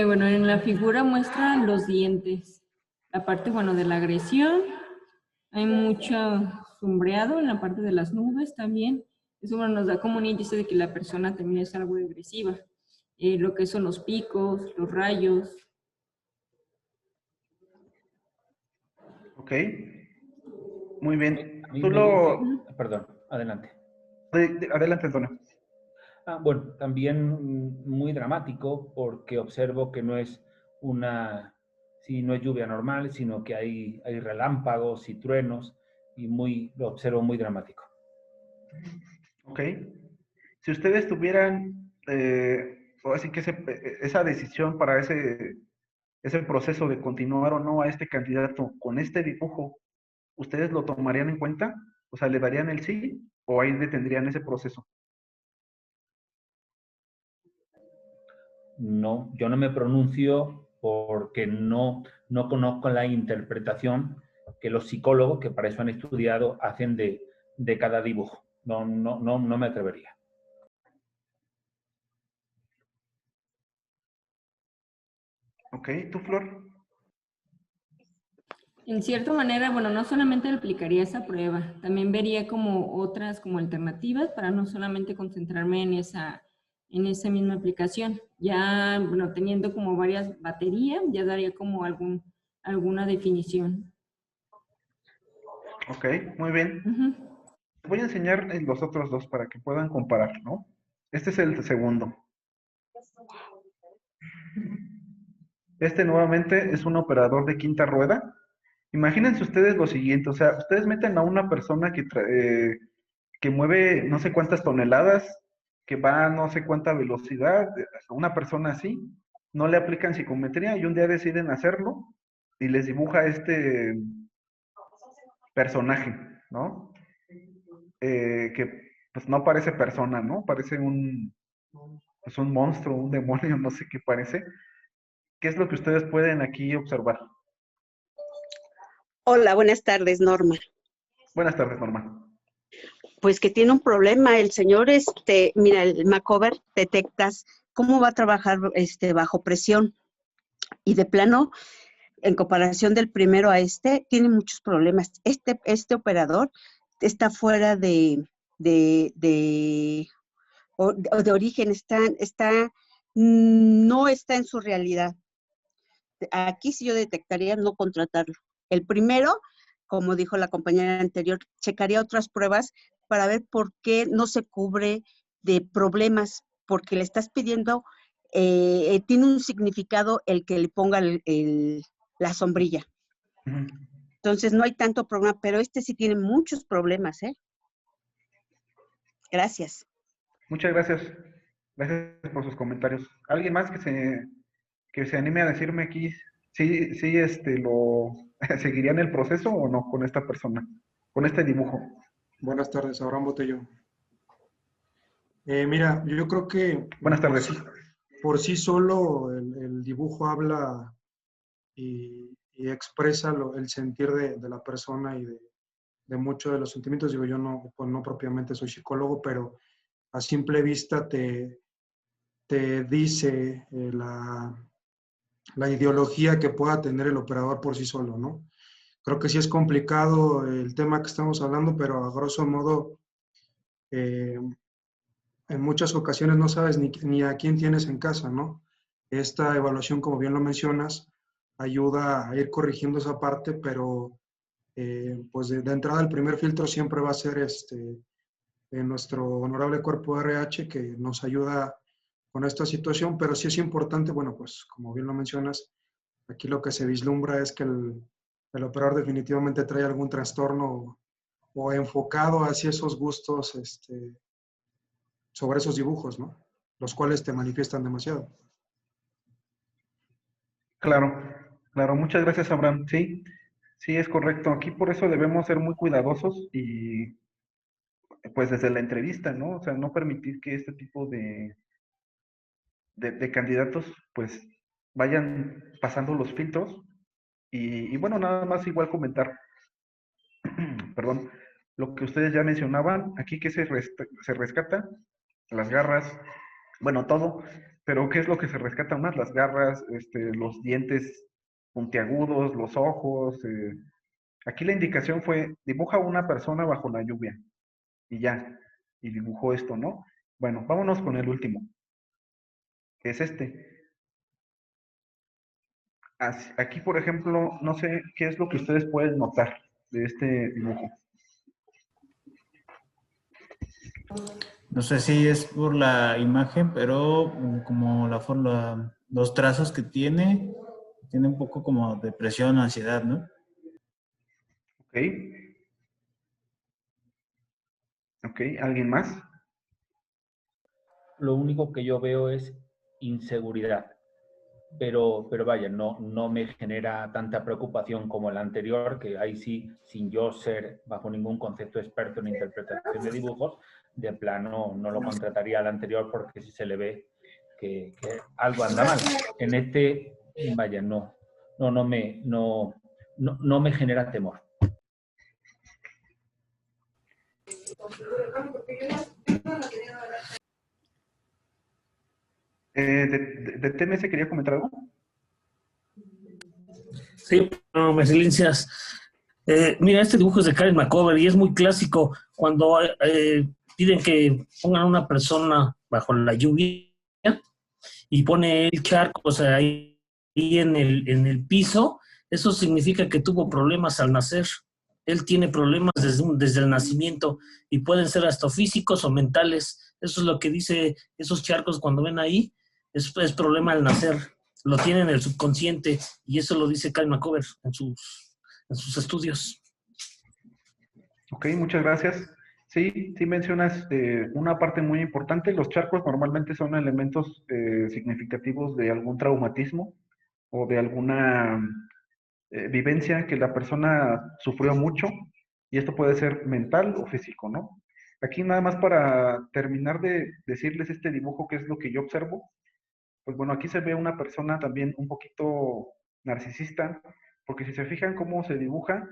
Bueno, en la figura muestran los dientes. La parte, bueno, de la agresión. Hay mucho sombreado en la parte de las nubes también. Eso, bueno, nos da como un índice de que la persona también es algo agresiva. Lo que son los picos, los rayos. Ok. Muy bien. A mí Tú me lo... dice, perdón, adelante. Adelante, Antonio. Bueno, también muy dramático porque observo que no es no es lluvia normal, sino que hay relámpagos y truenos y lo observo muy dramático. Ok. Si ustedes tuvieran, o así que esa decisión para ese proceso de continuar o no a este candidato con este dibujo, ¿ustedes lo tomarían en cuenta? O sea, ¿le darían el sí o ahí detendrían ese proceso? No, yo no me pronuncio porque no conozco la interpretación que los psicólogos, que para eso han estudiado, hacen de cada dibujo. No me atrevería. Ok, ¿tú, Flor? En cierta manera, bueno, no solamente aplicaría esa prueba, también vería como otras como alternativas para no solamente concentrarme en esa misma aplicación. Ya, bueno, teniendo como varias baterías, ya daría como alguna definición. Ok, muy bien. Voy a enseñar los otros dos para que puedan comparar, ¿no? Este es el segundo. Este nuevamente es un operador de quinta rueda. Imagínense ustedes lo siguiente, o sea, ustedes meten a una persona que mueve no sé cuántas toneladas, que va a no sé cuánta velocidad, una persona así, no le aplican psicometría y un día deciden hacerlo y les dibuja este personaje, ¿no? Que pues no parece persona, ¿no? Parece pues un monstruo, un demonio, no sé qué parece. ¿Qué es lo que ustedes pueden aquí observar? Hola, buenas tardes, Norma. Buenas tardes, Norma. Pues que tiene un problema el señor, mira, el Macover detectas cómo va a trabajar bajo presión y de plano, en comparación del primero a tiene muchos problemas. Este operador está fuera de origen, no está en su realidad. Aquí sí yo detectaría no contratarlo. El primero, como dijo la compañera anterior, checaría otras pruebas para ver por qué no se cubre de problemas, porque le estás pidiendo, tiene un significado el que le ponga la sombrilla. Entonces no hay tanto problema, pero sí tiene muchos problemas, ¿eh? Gracias. Muchas gracias. Gracias por sus comentarios. ¿Alguien más que se anime a decirme aquí? Sí, ¿Seguirían el proceso o no con esta persona, con este dibujo? Buenas tardes, Abraham Botello. Mira, yo creo que Buenas tardes. por sí solo el dibujo habla y expresa el sentir de la persona y de muchos de los sentimientos. Digo, yo no, pues no propiamente soy psicólogo, pero a simple vista te dice la ideología que pueda tener el operador por sí solo, ¿no? Creo que sí es complicado el tema que estamos hablando, pero a grosso modo, en muchas ocasiones no sabes ni a quién tienes en casa, ¿no? Esta evaluación, como bien lo mencionas, ayuda a ir corrigiendo esa parte, pero pues de entrada el primer filtro siempre va a ser nuestro honorable cuerpo de RH que nos ayuda con esta situación, pero sí es importante, bueno, pues como bien lo mencionas, aquí lo que se vislumbra es que el operador definitivamente trae algún trastorno o enfocado hacia esos gustos sobre esos dibujos, ¿no? Los cuales te manifiestan demasiado. Claro, claro. Muchas gracias, Abraham. Sí, sí, es correcto. Aquí por eso debemos ser muy cuidadosos y pues desde la entrevista, ¿no? O sea, no permitir que este tipo de candidatos pues vayan pasando los filtros y bueno, nada más igual comentar, perdón, lo que ustedes ya mencionaban, aquí que se rescata, las garras, bueno, todo, pero ¿qué es lo que se rescata más? Las garras, los dientes puntiagudos, los ojos. Aquí la indicación fue, dibuja una persona bajo la lluvia, y ya, y dibujó esto, ¿no? Bueno, vámonos con el último, que es este. Aquí, por ejemplo, no sé qué es lo que ustedes pueden notar de este dibujo. No sé si es por la imagen, pero como la forma, los trazos que tiene un poco como depresión, ansiedad, ¿no? Ok. Ok, ¿alguien más? Lo único que yo veo es inseguridad, pero vaya, no me genera tanta preocupación como el anterior, que ahí sí, sin yo ser bajo ningún concepto experto en interpretación de dibujos, de plano no lo contrataría al anterior porque sí se le ve que algo anda mal. En este, vaya, no me genera temor. ¿De TMS quería comentar algo? Sí, no me silencias. Mira, este dibujo es de Karen McCover y es muy clásico cuando piden que pongan a una persona bajo la lluvia y pone el charco, o sea, ahí en el piso. Eso significa que tuvo problemas al nacer. Él tiene problemas desde el nacimiento y pueden ser hasta físicos o mentales. Eso es lo que dice esos charcos cuando ven ahí. Es problema al nacer. Lo tienen en el subconsciente y eso lo dice Kyle McCover en sus estudios. Ok, muchas gracias. Sí, sí mencionas una parte muy importante. Los charcos normalmente son elementos significativos de algún traumatismo o de alguna vivencia que la persona sufrió mucho, y esto puede ser mental o físico, ¿no? Aquí nada más para terminar de decirles este dibujo, que es lo que yo observo, pues bueno, aquí se ve una persona también un poquito narcisista, porque si se fijan cómo se dibuja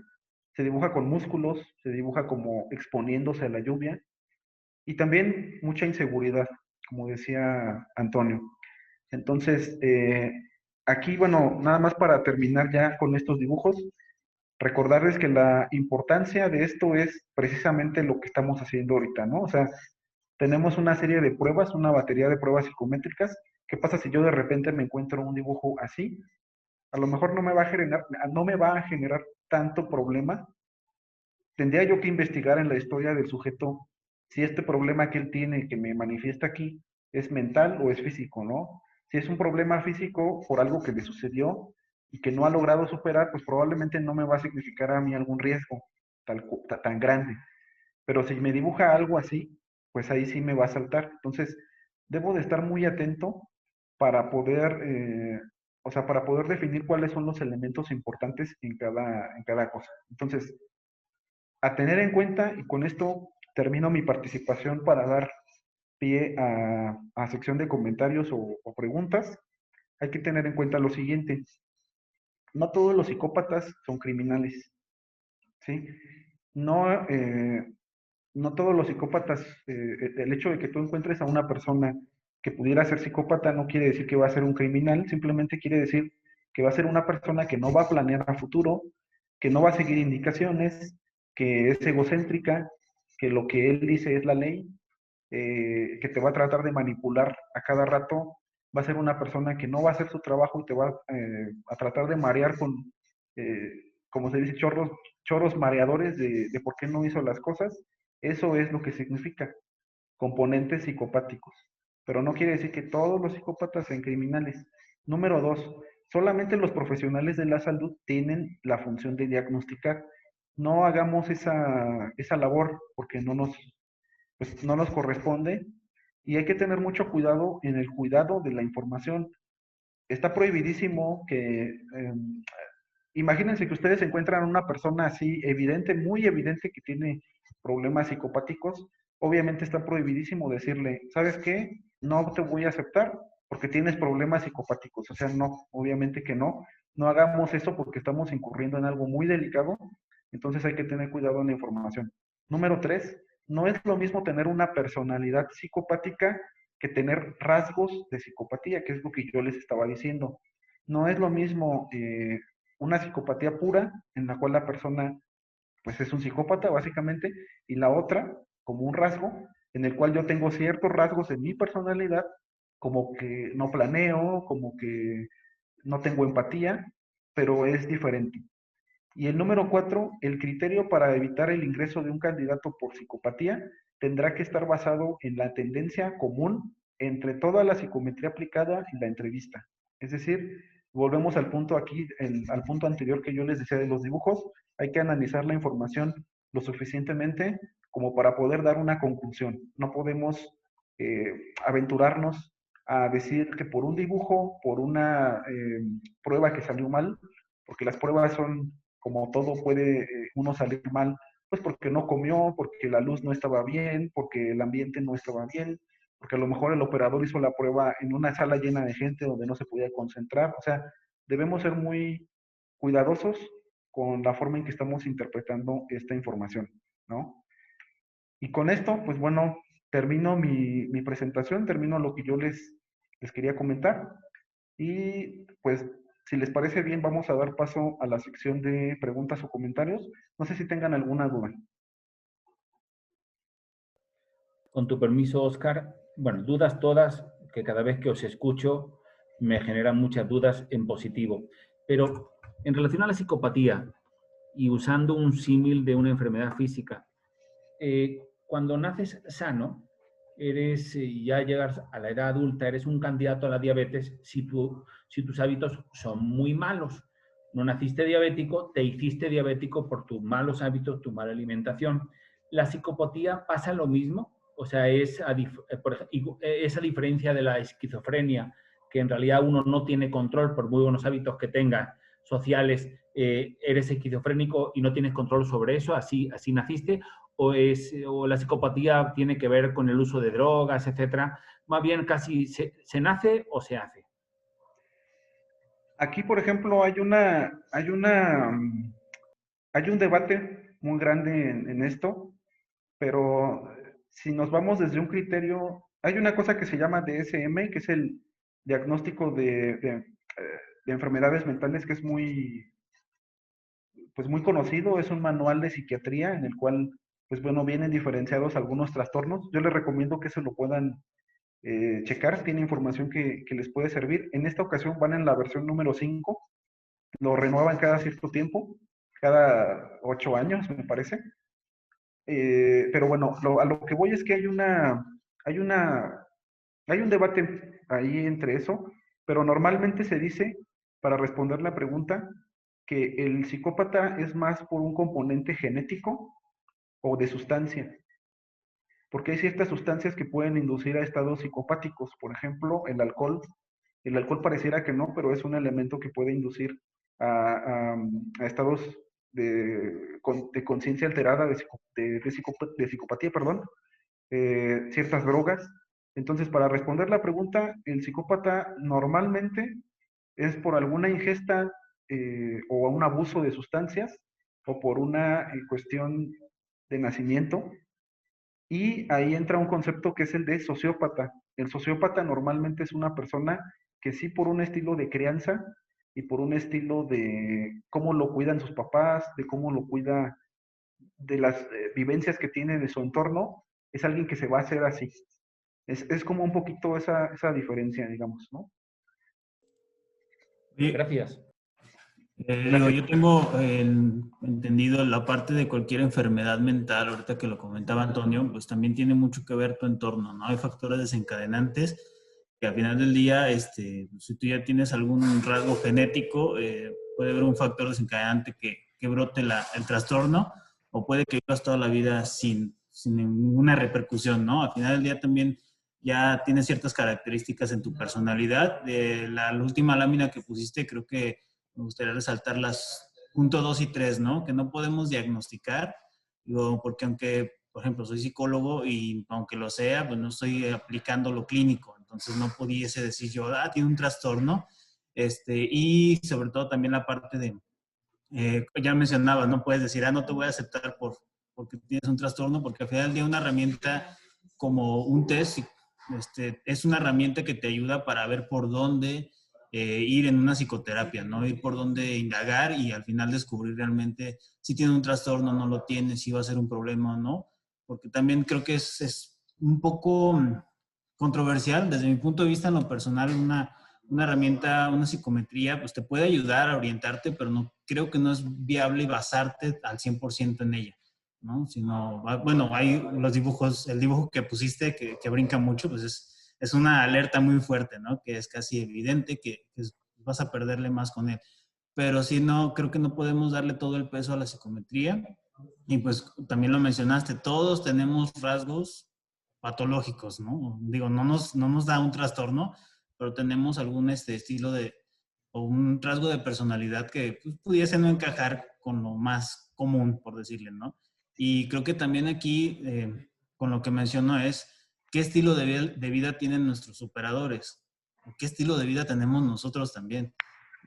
con músculos, se dibuja como exponiéndose a la lluvia, y también mucha inseguridad, como decía Antonio. Entonces, aquí, bueno, nada más para terminar ya con estos dibujos, recordarles que la importancia de esto es precisamente lo que estamos haciendo ahorita, ¿no? O sea, tenemos una serie de pruebas, una batería de pruebas psicométricas. ¿Qué pasa si yo de repente me encuentro un dibujo así? A lo mejor no me va a generar tanto problema. Tendría yo que investigar en la historia del sujeto si este problema que él tiene, que me manifiesta aquí, es mental o es físico, ¿no? Si es un problema físico por algo que le sucedió y que no ha logrado superar, pues probablemente no me va a significar a mí algún riesgo tan grande. Pero si me dibuja algo así, pues ahí sí me va a saltar. Entonces, debo de estar muy atento para poder o sea, para poder definir cuáles son los elementos importantes en cada cosa. Entonces, a tener en cuenta, y con esto termino mi participación para dar pie a sección de comentarios o preguntas, hay que tener en cuenta lo siguiente. No todos los psicópatas son criminales, ¿sí? No, no todos los psicópatas, el hecho de que tú encuentres a una persona que pudiera ser psicópata no quiere decir que va a ser un criminal, simplemente quiere decir que va a ser una persona que no va a planear a futuro, que no va a seguir indicaciones, que es egocéntrica, que lo que él dice es la ley, que te va a tratar de manipular a cada rato, va a ser una persona que no va a hacer su trabajo y te va a tratar de marear con, como se dice, chorros mareadores de por qué no hizo las cosas. Eso es lo que significa componentes psicopáticos. Pero no quiere decir que todos los psicópatas sean criminales. Número 2, solamente los profesionales de la salud tienen la función de diagnosticar. No hagamos esa labor porque pues, no nos corresponde y hay que tener mucho cuidado en el cuidado de la información. Está prohibidísimo que... imagínense que ustedes encuentran a una persona así evidente, muy evidente que tiene problemas psicopáticos, obviamente está prohibidísimo decirle, ¿sabes qué? No te voy a aceptar porque tienes problemas psicopáticos. O sea, no, obviamente que no. No hagamos eso porque estamos incurriendo en algo muy delicado, entonces hay que tener cuidado en la información. Número 3, no es lo mismo tener una personalidad psicopática que tener rasgos de psicopatía, que es lo que yo les estaba diciendo. No es lo mismo una psicopatía pura, en la cual la persona pues es un psicópata básicamente, y la otra como un rasgo en el cual yo tengo ciertos rasgos en mi personalidad, como que no planeo, como que no tengo empatía, pero es diferente. Y el número 4, el criterio para evitar el ingreso de un candidato por psicopatía tendrá que estar basado en la tendencia común entre toda la psicometría aplicada en la entrevista. Es decir, volvemos al punto aquí, al punto anterior que yo les decía de los dibujos, hay que analizar la información lo suficientemente como para poder dar una conclusión. No podemos aventurarnos a decir que por un dibujo, por una prueba que salió mal, porque las pruebas son, como todo puede uno salir mal, pues porque no comió, porque la luz no estaba bien, porque el ambiente no estaba bien, porque a lo mejor el operador hizo la prueba en una sala llena de gente donde no se podía concentrar. O sea, debemos ser muy cuidadosos con la forma en que estamos interpretando esta información, ¿no? Y con esto, pues bueno, termino mi presentación, termino lo que yo les quería comentar. Y pues, si les parece bien, vamos a dar paso a la sección de preguntas o comentarios. No sé si tengan alguna duda. Con tu permiso, Oscar. Bueno, dudas todas, que cada vez que os escucho me generan muchas dudas en positivo. Pero en relación a la psicopatía y usando un símil de una enfermedad física, cuando naces sano, ya llegas a la edad adulta, eres un candidato a la diabetes si tus hábitos son muy malos. No naciste diabético, te hiciste diabético por tus malos hábitos, tu mala alimentación. ¿La psicopatía pasa lo mismo? O sea, esa diferencia de la esquizofrenia, que en realidad uno no tiene control por muy buenos hábitos que tenga sociales, eres esquizofrénico y no tienes control sobre eso, así naciste, o la psicopatía tiene que ver con el uso de drogas, etcétera. Más bien casi se nace o se hace. Aquí, por ejemplo, hay un debate muy grande en esto, pero si nos vamos desde un criterio, hay una cosa que se llama DSM, que es el diagnóstico de enfermedades mentales, que es pues muy conocido, es un manual de psiquiatría en el cual, pues bueno, vienen diferenciados algunos trastornos. Yo les recomiendo que se lo puedan checar, tiene información que les puede servir. En esta ocasión van en la versión número 5, lo renuevan cada cierto tiempo, cada 8 años, me parece. Pero bueno, a lo que voy es que hay un debate ahí entre eso, pero normalmente se dice, para responder la pregunta, que el psicópata es más por un componente genético o de sustancia, porque hay ciertas sustancias que pueden inducir a estados psicopáticos, por ejemplo, el alcohol El alcohol pareciera que no, pero es un elemento que puede inducir a estados de conciencia alterada, de psicopatía, perdón, ciertas drogas. Entonces, para responder la pregunta, el psicópata normalmente es por alguna ingesta o un abuso de sustancias o por una cuestión de nacimiento. Y ahí entra un concepto que es el de sociópata. El sociópata normalmente es una persona que sí por un estilo de crianza y por un estilo de cómo lo cuidan sus papás, de cómo lo cuida, de las vivencias que tiene de su entorno, es alguien que se va a hacer así. Es como un poquito esa diferencia, digamos, ¿no? Gracias. Digo, yo tengo entendido la parte de cualquier enfermedad mental, ahorita que lo comentaba Antonio, pues también tiene mucho que ver tu entorno, ¿no? Hay factores desencadenantes que al final del día, si tú ya tienes algún rasgo genético, puede haber un factor desencadenante que brote el trastorno, o puede que vivas toda la vida sin ninguna repercusión, ¿no? Al final del día también ya tienes ciertas características en tu personalidad. De la última lámina que pusiste, creo que me gustaría resaltar las punto 2 y 3, ¿no? Que no podemos diagnosticar, digo, porque aunque, por ejemplo, soy psicólogo y aunque lo sea, pues no estoy aplicando lo clínico, entonces no pudiese decir yo, tiene un trastorno, y sobre todo también la parte de, ya mencionaba, no puedes decir, no te voy a aceptar porque tienes un trastorno, porque al final del día una herramienta como un test, es una herramienta que te ayuda para ver por dónde ir en una psicoterapia, ¿no? Ir por dónde indagar y al final descubrir realmente si tiene un trastorno, no lo tiene, si va a ser un problema o no, porque también creo que es un poco controversial, desde mi punto de vista en lo personal, una herramienta, una psicometría, pues te puede ayudar a orientarte, pero no creo que no es viable basarte al 100% en ella, ¿no? Sino, bueno, hay los dibujos, el dibujo que pusiste que brinca mucho, pues es una alerta muy fuerte, ¿no? Que es casi evidente que vas a perderle más con él. Pero si no, creo que no podemos darle todo el peso a la psicometría. Y pues también lo mencionaste, todos tenemos rasgos patológicos, ¿no? Digo, no nos da un trastorno, pero tenemos algún estilo o un rasgo de personalidad que pues, pudiese no encajar con lo más común, por decirle, ¿no? Y creo que también aquí, con lo que menciono es, ¿qué estilo de vida tienen nuestros operadores? ¿Qué estilo de vida tenemos nosotros también?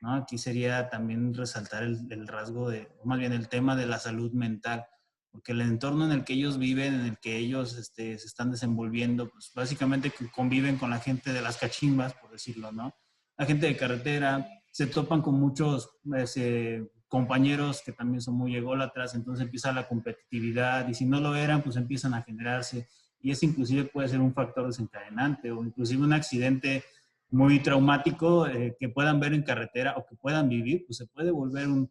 ¿No? Aquí sería también resaltar el rasgo o más bien el tema de la salud mental, porque el entorno en el que ellos viven, en el que ellos se están desenvolviendo, pues básicamente conviven con la gente de las cachimbas, por decirlo, ¿no? La gente de carretera, se topan con muchos compañeros que también son muy ególatras, entonces empieza la competitividad y si no lo eran, pues empiezan a generarse y eso inclusive puede ser un factor desencadenante o inclusive un accidente muy traumático que puedan ver en carretera o que puedan vivir, pues se puede volver un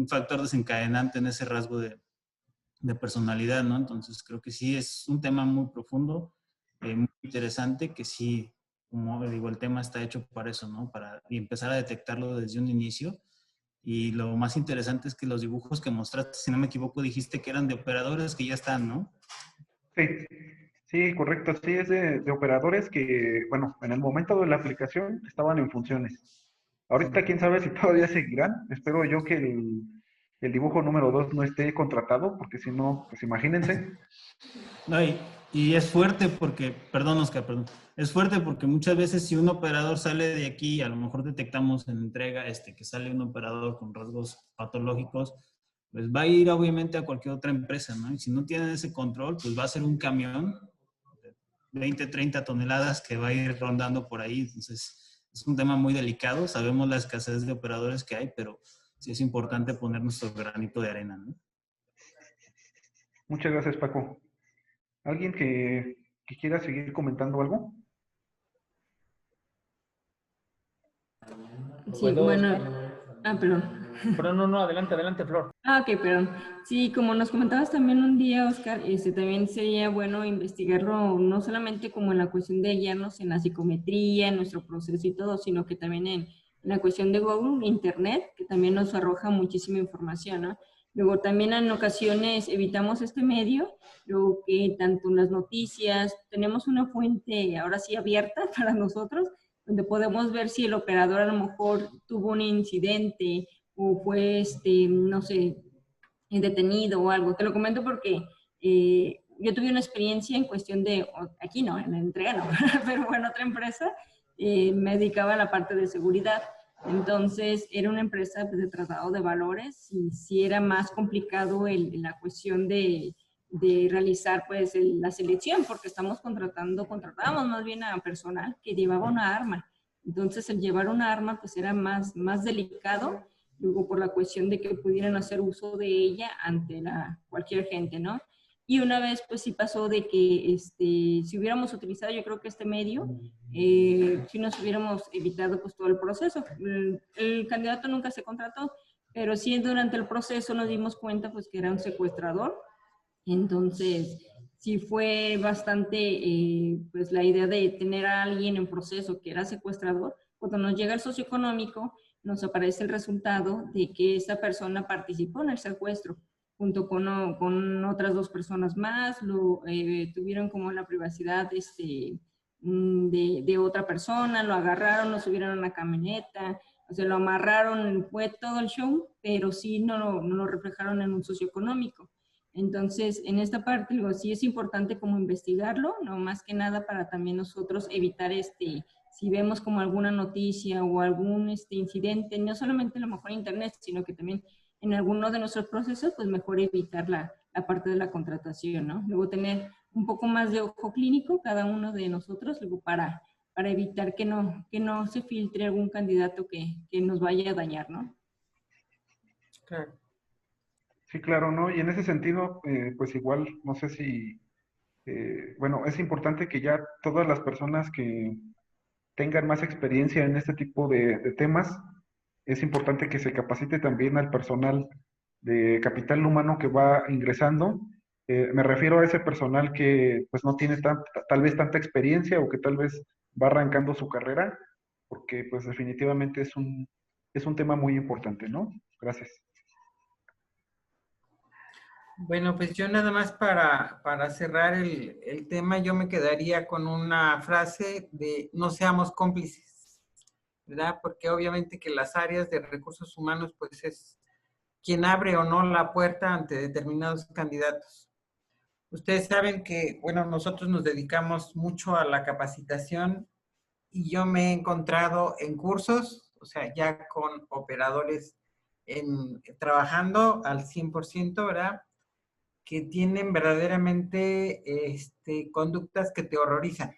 factor desencadenante en ese rasgo de personalidad, ¿no? Entonces creo que sí es un tema muy profundo, muy interesante, que sí, como digo, el tema está hecho para eso, ¿no? Para empezar a detectarlo desde un inicio. Y lo más interesante es que los dibujos que mostraste, si no me equivoco, dijiste que eran de operadores que ya están, ¿no? Sí, correcto. Sí, es de operadores que, bueno, en el momento de la aplicación estaban en funciones. Ahorita quién sabe si todavía seguirán. Espero yo que el dibujo número 2 no esté contratado, porque si no, pues imagínense. No, y es fuerte porque, perdón Oscar, perdón, es fuerte porque muchas veces si un operador sale de aquí, a lo mejor detectamos en entrega que sale un operador con rasgos patológicos, pues va a ir obviamente a cualquier otra empresa, ¿no? Y si no tienen ese control, pues va a ser un camión de 20, 30 toneladas que va a ir rondando por ahí. Entonces, es un tema muy delicado. Sabemos la escasez de operadores que hay, pero sí es importante poner nuestro granito de arena, ¿no? Muchas gracias, Paco. ¿Alguien que quiera seguir comentando algo? Sí, bueno. Perdón. Pero no, adelante, Flor. Ok, perdón. Sí, como nos comentabas también un día, Oscar, también sería bueno investigarlo no solamente como en la cuestión de guiarnos en la psicometría, en nuestro proceso y todo, sino que también en la cuestión de Google, Internet, que también nos arroja muchísima información, ¿no? Luego también en ocasiones evitamos este medio, luego que tanto en las noticias tenemos una fuente ahora sí abierta para nosotros, donde podemos ver si el operador a lo mejor tuvo un incidente o fue, no sé, detenido o algo. Te lo comento porque yo tuve una experiencia en cuestión de, aquí no, en la entrega no, pero bueno, otra empresa, me dedicaba a la parte de seguridad. Entonces, era una empresa pues, de tratado de valores y sí era más complicado la cuestión de realizar pues la selección, porque contratábamos más bien a personal que llevaba una arma. Entonces, el llevar una arma pues era más delicado, luego por la cuestión de que pudieran hacer uso de ella ante cualquier gente, ¿no? Y una vez, pues sí pasó de que si hubiéramos utilizado, yo creo que este medio, si nos hubiéramos evitado pues todo el proceso. El candidato nunca se contrató, pero sí durante el proceso nos dimos cuenta pues que era un secuestrador. Entonces, sí fue bastante, pues la idea de tener a alguien en proceso que era secuestrador. Cuando nos llega el socioeconómico, nos aparece el resultado de que esa persona participó en el secuestro junto con otras 2 personas más, tuvieron como la privacidad de otra persona, lo agarraron, lo subieron a una camioneta, o sea, lo amarraron, fue todo el show, pero sí no lo reflejaron en un socioeconómico. Entonces, en esta parte, digo, sí es importante como investigarlo, no más que nada para también nosotros evitar si vemos como alguna noticia o algún incidente, no solamente a lo mejor en internet, sino que también en alguno de nuestros procesos, pues mejor evitar la parte de la contratación, ¿no? Luego tener un poco más de ojo clínico cada uno de nosotros, luego para evitar que no se filtre algún candidato que nos vaya a dañar, ¿no? Claro. Sí, claro, ¿no? Y en ese sentido, pues igual, no sé si, bueno, es importante que ya todas las personas que tengan más experiencia en este tipo de temas, es importante que se capacite también al personal de capital humano que va ingresando. Me refiero a ese personal que pues no tiene tal vez tanta experiencia o que tal vez va arrancando su carrera, porque pues definitivamente es un tema muy importante, ¿no? Gracias. Bueno, pues yo nada más para cerrar el tema, yo me quedaría con una frase de no seamos cómplices, ¿verdad? Porque obviamente que las áreas de recursos humanos, pues es quien abre o no la puerta ante determinados candidatos. Ustedes saben que, bueno, nosotros nos dedicamos mucho a la capacitación y yo me he encontrado en cursos, o sea, ya con operadores trabajando al 100%, ¿verdad? Que tienen verdaderamente conductas que te horrorizan,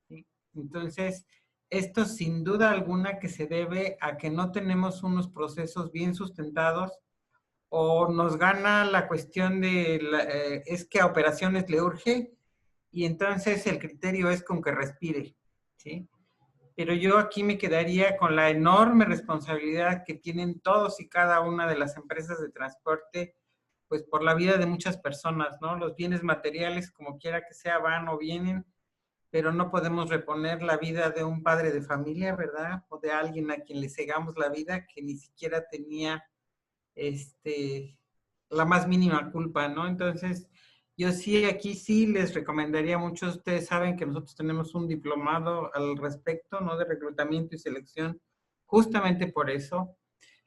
¿sí? Entonces, esto sin duda alguna que se debe a que no tenemos unos procesos bien sustentados o nos gana la cuestión de, es que a operaciones le urge y entonces el criterio es con que respire, ¿sí? Pero yo aquí me quedaría con la enorme responsabilidad que tienen todos y cada una de las empresas de transporte, pues por la vida de muchas personas, ¿no? Los bienes materiales, como quiera que sea, van o vienen, pero no podemos reponer la vida de un padre de familia, ¿verdad? O de alguien a quien le cegamos la vida que ni siquiera tenía la más mínima culpa, ¿no? Entonces, yo sí, aquí sí les recomendaría mucho, ustedes saben que nosotros tenemos un diplomado al respecto, ¿no? De reclutamiento y selección, justamente por eso.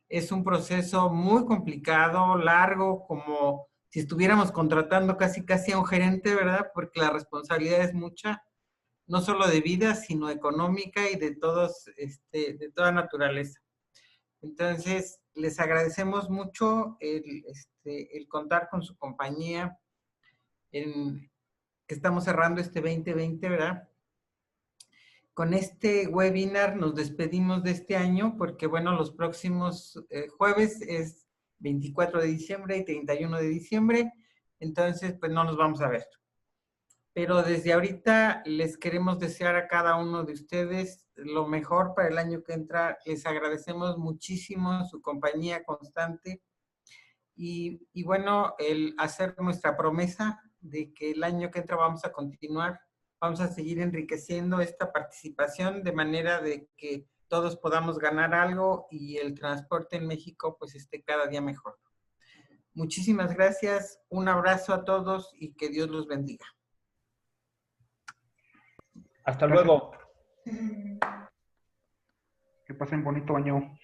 Es un proceso muy complicado, largo, como si estuviéramos contratando casi a un gerente, ¿verdad? Porque la responsabilidad es mucha, no solo de vida, sino económica y de toda naturaleza. Entonces, les agradecemos mucho el contar con su compañía, que estamos cerrando este 2020, ¿verdad? Con este webinar nos despedimos de este año porque, bueno, los próximos jueves es 24 de diciembre y 31 de diciembre, entonces, pues no nos vamos a ver. Pero desde ahorita les queremos desear a cada uno de ustedes lo mejor para el año que entra. Les agradecemos muchísimo su compañía constante y bueno, el hacer nuestra promesa de que el año que entra vamos a continuar, vamos a seguir enriqueciendo esta participación de manera de que todos podamos ganar algo y el transporte en México pues esté cada día mejor. Muchísimas gracias, un abrazo a todos y que Dios los bendiga. Hasta luego. Que pasen bonito año.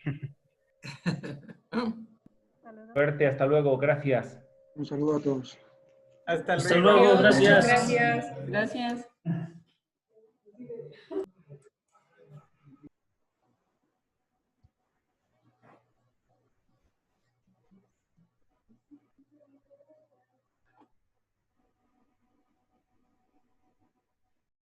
Suerte, hasta luego, gracias. Un saludo a todos. Hasta Hasta luego, gracias. Gracias.